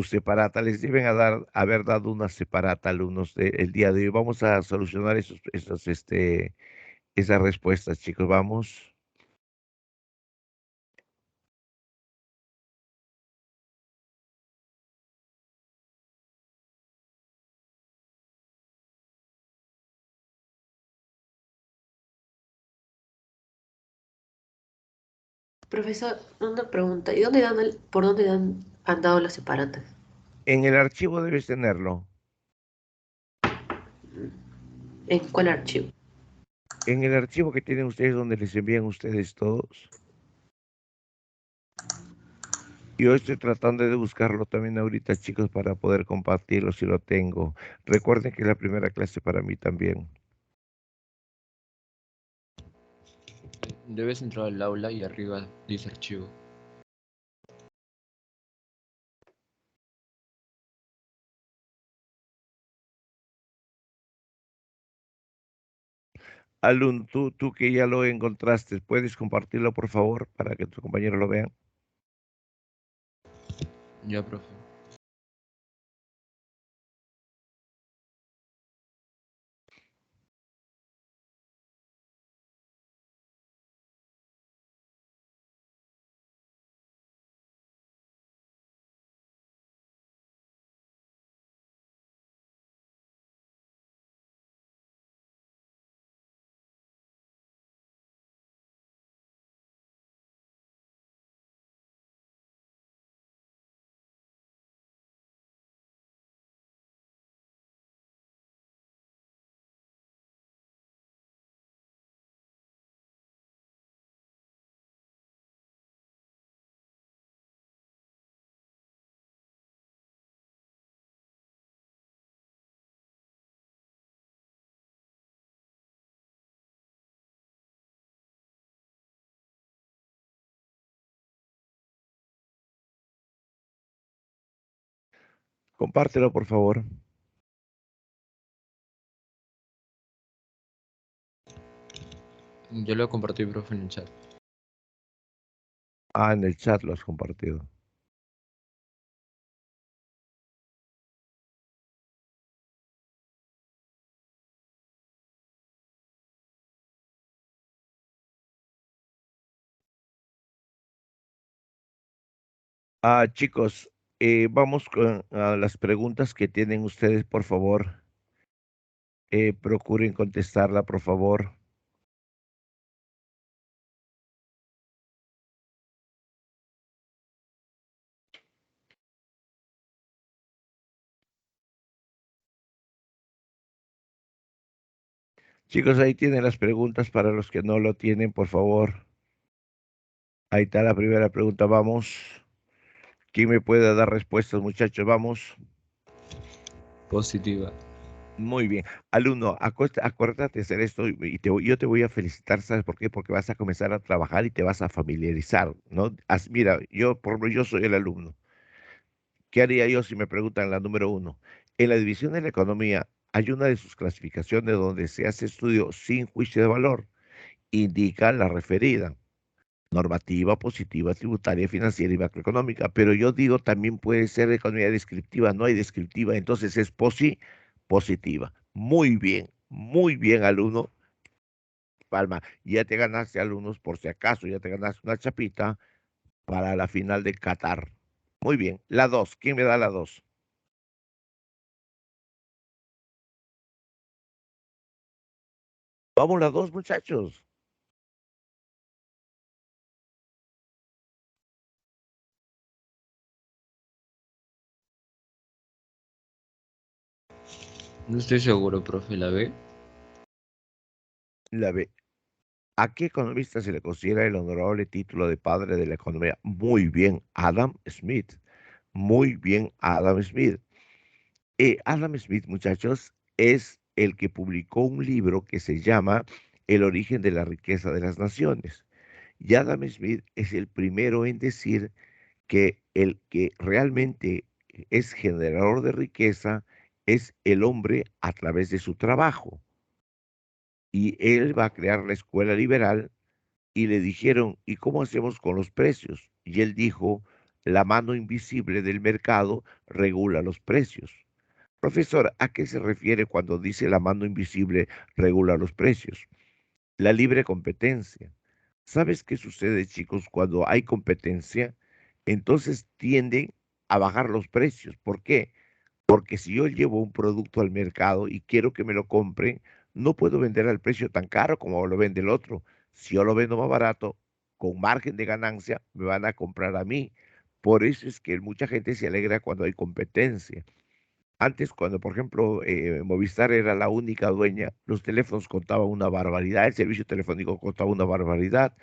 separatas. Les deben haber dado una separata, alumnos, el día de hoy. Vamos a solucionar esas respuestas, chicos. Vamos. Profesor, una pregunta. ¿Y por dónde han dado las separatas? En el archivo debes tenerlo. ¿En cuál archivo? En el archivo que tienen ustedes donde les envían ustedes todos. Yo estoy tratando de buscarlo también ahorita, chicos, para poder compartirlo si lo tengo. Recuerden que es la primera clase para mí también. Debes entrar al aula y arriba dice archivo. Alun, tú que ya lo encontraste, ¿puedes compartirlo, por favor, para que tus compañeros lo vean? Ya, profe. Compártelo, por favor. Yo lo compartí, profe, en el chat. Ah, en el chat lo has compartido. Ah, chicos, vamos con las preguntas que tienen ustedes, por favor. Procuren contestarla, por favor. Chicos, ahí tienen las preguntas para los que no lo tienen, por favor. Ahí está la primera pregunta, vamos. ¿Quién me puede dar respuestas, muchachos? Vamos. Positiva. Muy bien. Alumno, acuérdate de hacer esto yo te voy a felicitar, ¿sabes por qué? Porque vas a comenzar a trabajar y te vas a familiarizar, ¿no? Mira, por ejemplo, yo soy el alumno. ¿Qué haría yo si me preguntan la número uno? En la división de la economía hay una de sus clasificaciones donde se hace estudio sin juicio de valor. Indica la referida. Normativa, positiva, tributaria, financiera y macroeconómica. Pero yo digo, también puede ser economía descriptiva, no hay descriptiva, entonces es positiva. Muy bien, alumno. Palma, ya te ganaste alumnos, por si acaso, ya te ganaste una chapita para la final de Qatar. Muy bien, la dos, ¿quién me da la dos? Vamos, la dos, muchachos. No estoy seguro, profe, ¿la B? La B. ¿A qué economista se le considera el honorable título de padre de la economía? Muy bien, Adam Smith. Muy bien, Adam Smith. Adam Smith, muchachos, es el que publicó un libro que se llama El origen de la riqueza de las naciones. Y Adam Smith es el primero en decir que el que realmente es generador de riqueza es el hombre a través de su trabajo. Y él va a crear la escuela liberal y le dijeron, ¿y cómo hacemos con los precios? Y él dijo, la mano invisible del mercado regula los precios. Profesor, ¿a qué se refiere cuando dice la mano invisible regula los precios? La libre competencia. ¿Sabes qué sucede, chicos, cuando hay competencia? Entonces tienden a bajar los precios. ¿Por qué? Porque si yo llevo un producto al mercado y quiero que me lo compren, no puedo vender al precio tan caro como lo vende el otro. Si yo lo vendo más barato, con margen de ganancia, me van a comprar a mí. Por eso es que mucha gente se alegra cuando hay competencia. Antes, cuando, por ejemplo, Movistar era la única dueña, los teléfonos contaban una barbaridad, el servicio telefónico costaba una barbaridad.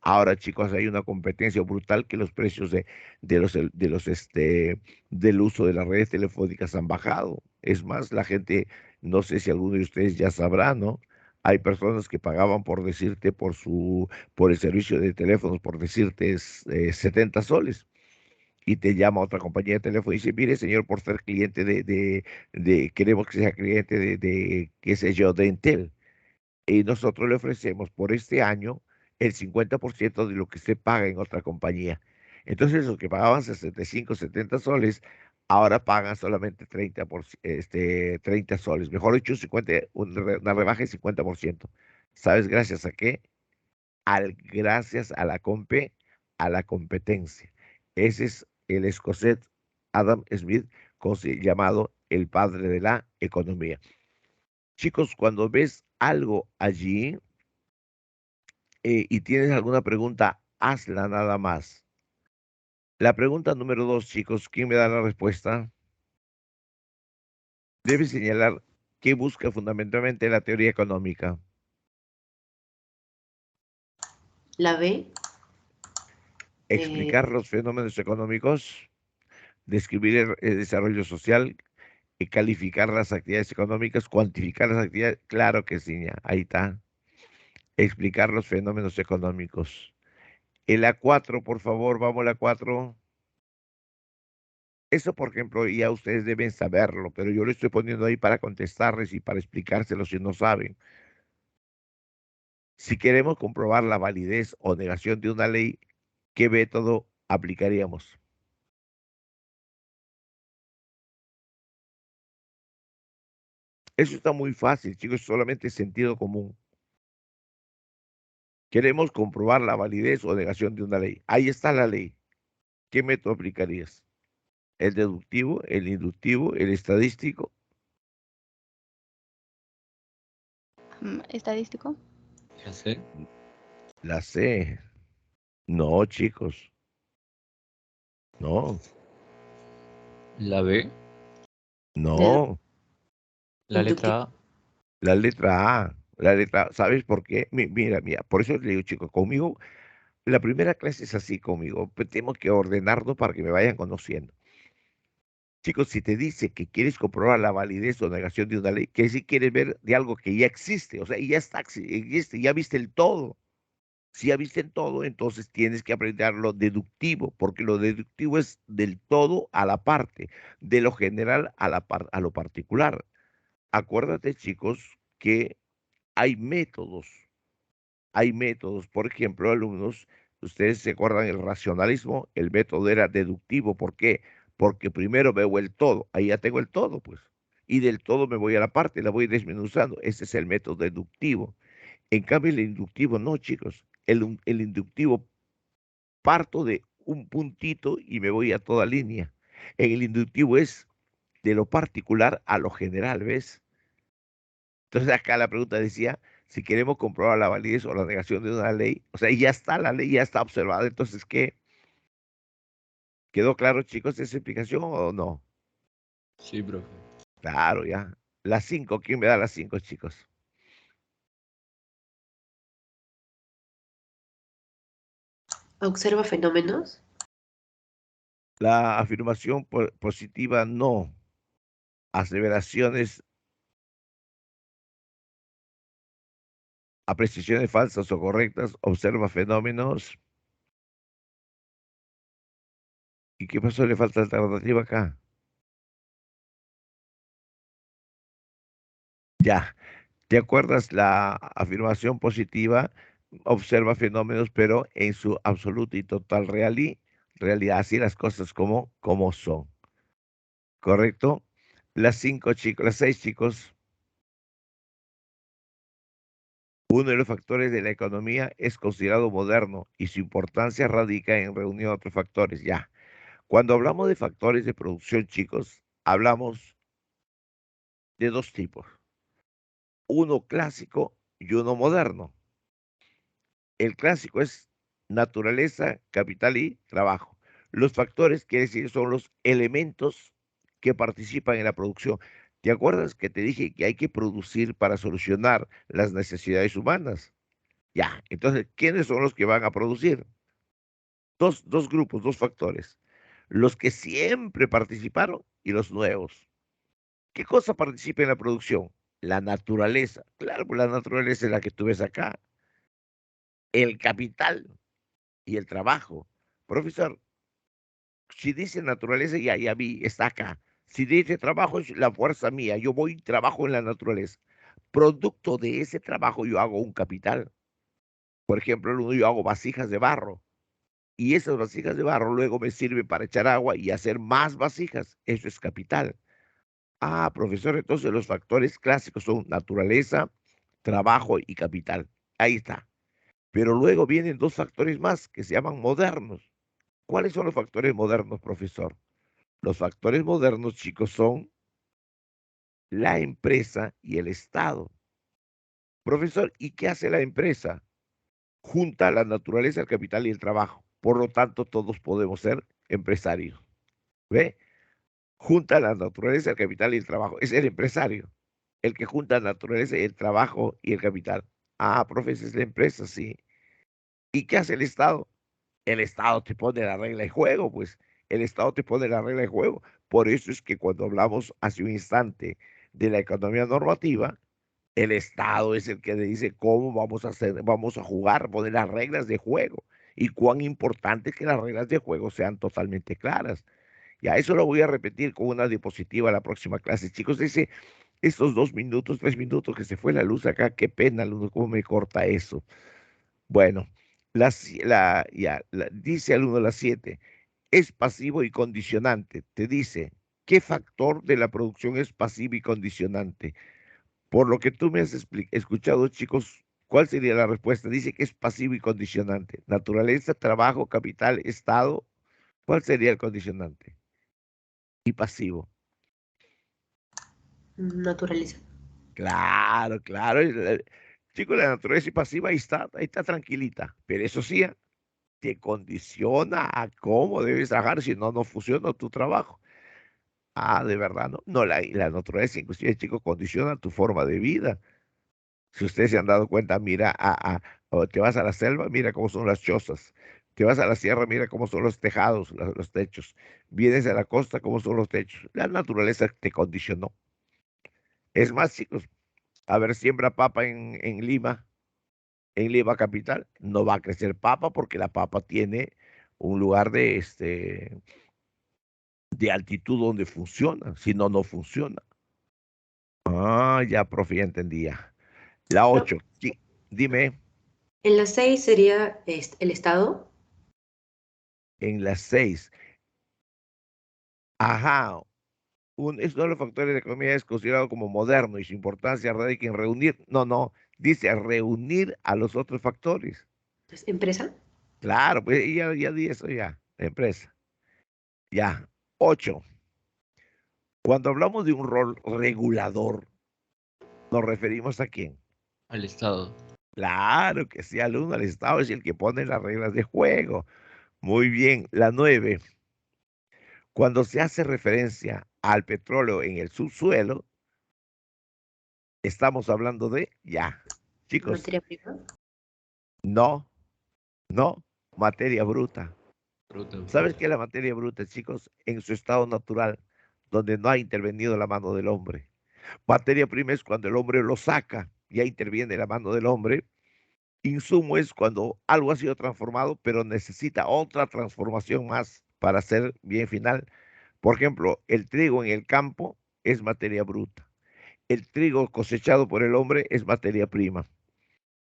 Ahora, chicos, hay una competencia brutal que los precios del uso de las redes telefónicas han bajado. Es más, la gente, no sé si alguno de ustedes ya sabrá, ¿no? Hay personas que pagaban por decirte por el servicio de teléfonos, por decirte 70 soles y te llama otra compañía de teléfono y dice, mire, señor, por ser cliente queremos que sea cliente qué sé yo, de Entel. Y nosotros le ofrecemos por este año el 50% de lo que se paga en otra compañía. Entonces, los que pagaban 65, 70 soles, ahora pagan solamente 30 soles. Mejor dicho, una rebaja de 50%. ¿Sabes gracias a qué? Gracias a la competencia. Ese es el escocés Adam Smith, llamado el padre de la economía. Chicos, cuando ves algo allí y tienes alguna pregunta, hazla nada más. La pregunta número dos, chicos, ¿quién me da la respuesta? Debe señalar qué busca fundamentalmente la teoría económica. La B, Explicar los fenómenos económicos, describir el desarrollo social, calificar las actividades económicas, cuantificar las actividades, claro que sí, ahí está. Explicar los fenómenos económicos. En la 4, por favor, vamos a la 4. Eso, por ejemplo, ya ustedes deben saberlo, pero yo lo estoy poniendo ahí para contestarles y para explicárselo si no saben. Si queremos comprobar la validez o negación de una ley, ¿qué método aplicaríamos? Eso está muy fácil, chicos, solamente sentido común. Queremos comprobar la validez o negación de una ley. Ahí está la ley. ¿Qué método aplicarías? ¿El deductivo, el inductivo, el estadístico? ¿Estadístico? Ya sé. La C. No, chicos. No, ¿La B? Dedu- no. ¿La letra A? La letra A. La letra, ¿sabes por qué? Mira, por eso le digo, chicos, conmigo, la primera clase es así conmigo, tengo que ordenarlo para que me vayan conociendo. Chicos, si te dice que quieres comprobar la validez o negación de una ley, que si quieres ver de algo que ya existe, o sea, ya está, existe, ya viste el todo. Si ya viste el todo, entonces tienes que aprender lo deductivo, porque lo deductivo es del todo a la parte, de lo general a lo particular. Acuérdate, chicos, que hay métodos, hay métodos. Por ejemplo, alumnos, ustedes se acuerdan el racionalismo, el método era deductivo. ¿Por qué? Porque primero veo el todo, ahí ya tengo el todo, pues. Y del todo me voy a la parte, la voy desmenuzando. Ese es el método deductivo. En cambio, el inductivo no, chicos. El inductivo parto de un puntito y me voy a toda línea. En el inductivo es de lo particular a lo general, ¿ves? Entonces acá la pregunta decía, si queremos comprobar la validez o la negación de una ley, o sea, ya está la ley, ya está observada, entonces, ¿qué? ¿Quedó claro, chicos, esa explicación o no? Sí, profe. Claro, ya. Las 5, ¿quién me da las 5, chicos? Observa fenómenos. La afirmación positiva, no. Aseveraciones, apreciaciones falsas o correctas, observa fenómenos. ¿Y qué pasó? Le falta alternativa acá. Ya. ¿Te acuerdas la afirmación positiva? Observa fenómenos, pero en su absoluta y total realidad, así las cosas como son. ¿Correcto? Las 5 chicos, las 6 chicos. Uno de los factores de la economía es considerado moderno y su importancia radica en reunión de otros factores. Ya. Cuando hablamos de factores de producción, chicos, hablamos de dos tipos. Uno clásico y uno moderno. El clásico es naturaleza, capital y trabajo. Los factores, quiere decir, son los elementos que participan en la producción. ¿Te acuerdas que te dije que hay que producir para solucionar las necesidades humanas? Ya, entonces, ¿quiénes son los que van a producir? Dos grupos, dos factores. Los que siempre participaron y los nuevos. ¿Qué cosa participa en la producción? La naturaleza. Claro, pues la naturaleza es la que tú ves acá. El capital y el trabajo. Profesor, si dice naturaleza, ya vi, está acá. Si dice trabajo, es la fuerza mía. Yo voy y trabajo en la naturaleza. Producto de ese trabajo, yo hago un capital. Por ejemplo, yo hago vasijas de barro. Y esas vasijas de barro luego me sirven para echar agua y hacer más vasijas. Eso es capital. Ah, profesor, entonces los factores clásicos son naturaleza, trabajo y capital. Ahí está. Pero luego vienen dos factores más que se llaman modernos. ¿Cuáles son los factores modernos, profesor? Los factores modernos, chicos, son la empresa y el Estado. Profesor, ¿y qué hace la empresa? Junta la naturaleza, el capital y el trabajo. Por lo tanto, todos podemos ser empresarios. ¿Ve? Junta la naturaleza, el capital y el trabajo. Es el empresario, el que junta la naturaleza, el trabajo y el capital. Ah, profesor, es la empresa, sí. ¿Y qué hace el Estado? El Estado te pone la regla de juego, pues el Estado te pone la regla de juego. Por eso es que cuando hablamos hace un instante de la economía normativa, el Estado es el que le dice cómo vamos a hacer, vamos a jugar, poner las reglas de juego y cuán importante es que las reglas de juego sean totalmente claras. Ya eso lo voy a repetir con una diapositiva la próxima clase. Chicos, estos 2 minutos, 3 minutos que se fue la luz acá, qué pena, alumno, cómo me corta eso. Bueno, dice alumno las 7, es pasivo y condicionante. Te dice, ¿qué factor de la producción es pasivo y condicionante? Por lo que tú me has escuchado, chicos, ¿cuál sería la respuesta? Dice que es pasivo y condicionante. Naturaleza, trabajo, capital, estado. ¿Cuál sería el condicionante? Y pasivo. Naturaleza. Claro, claro. Chicos, la naturaleza y pasiva ahí está tranquilita. Pero eso sí, te condiciona a cómo debes trabajar, si no, no funciona tu trabajo. Ah, de verdad, no. No, la naturaleza, inclusive, chicos, condiciona tu forma de vida. Si ustedes se han dado cuenta, mira, o te vas a la selva, mira cómo son las chozas. Te vas a la sierra, mira cómo son los tejados, los techos. Vienes a la costa, cómo son los techos. La naturaleza te condicionó. Es más, chicos, a ver, siembra papa en Lima capital, no va a crecer papa porque la papa tiene un lugar de altitud donde funciona, si no, no funciona. Ah, ya, profe, ya entendía. La No, 8, dime, en la 6 sería el Estado. en las 6. Ajá, es uno de los factores de economía es considerado como moderno y su importancia radica en reunir, no, dice reunir a los otros factores. Pues, empresa. Claro, pues ya di eso ya, empresa. Ya, 8. Cuando hablamos de un rol regulador, ¿nos referimos a quién? Al Estado. Claro que sí, alumno, el Estado es el que pone las reglas de juego. Muy bien, la 9. Cuando se hace referencia al petróleo en el subsuelo, estamos hablando de, ya, chicos, Materia prima. no, no, materia bruta. Fruta. ¿Sabes qué es la materia bruta, chicos? En su estado natural, donde no ha intervenido la mano del hombre. Materia prima es cuando el hombre lo saca, ya interviene la mano del hombre. Insumo es cuando algo ha sido transformado, pero necesita otra transformación más para ser bien final. Por ejemplo, el trigo en el campo es materia bruta. El trigo cosechado por el hombre es materia prima.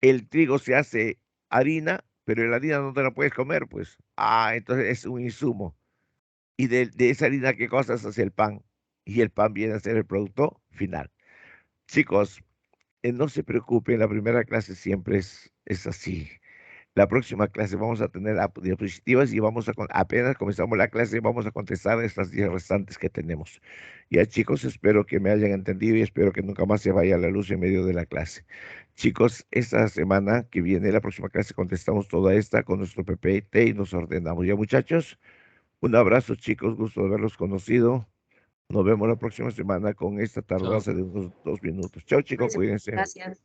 El trigo se hace harina, pero la harina no te la puedes comer, pues. Ah, entonces es un insumo. Y de esa harina, ¿qué cosas hace el pan? Y el pan viene a ser el producto final. Chicos, no se preocupen, la primera clase siempre es así. La próxima clase vamos a tener diapositivas y apenas comenzamos la clase, vamos a contestar estas 10 restantes que tenemos. Ya, chicos, espero que me hayan entendido y espero que nunca más se vaya la luz en medio de la clase. Chicos, esta semana que viene, la próxima clase, contestamos toda esta con nuestro PPT y nos ordenamos. Ya, muchachos, un abrazo, chicos, gusto de haberlos conocido. Nos vemos la próxima semana con esta Chao. tardanza de unos 2 minutos. Chao, chicos, cuídense. Gracias.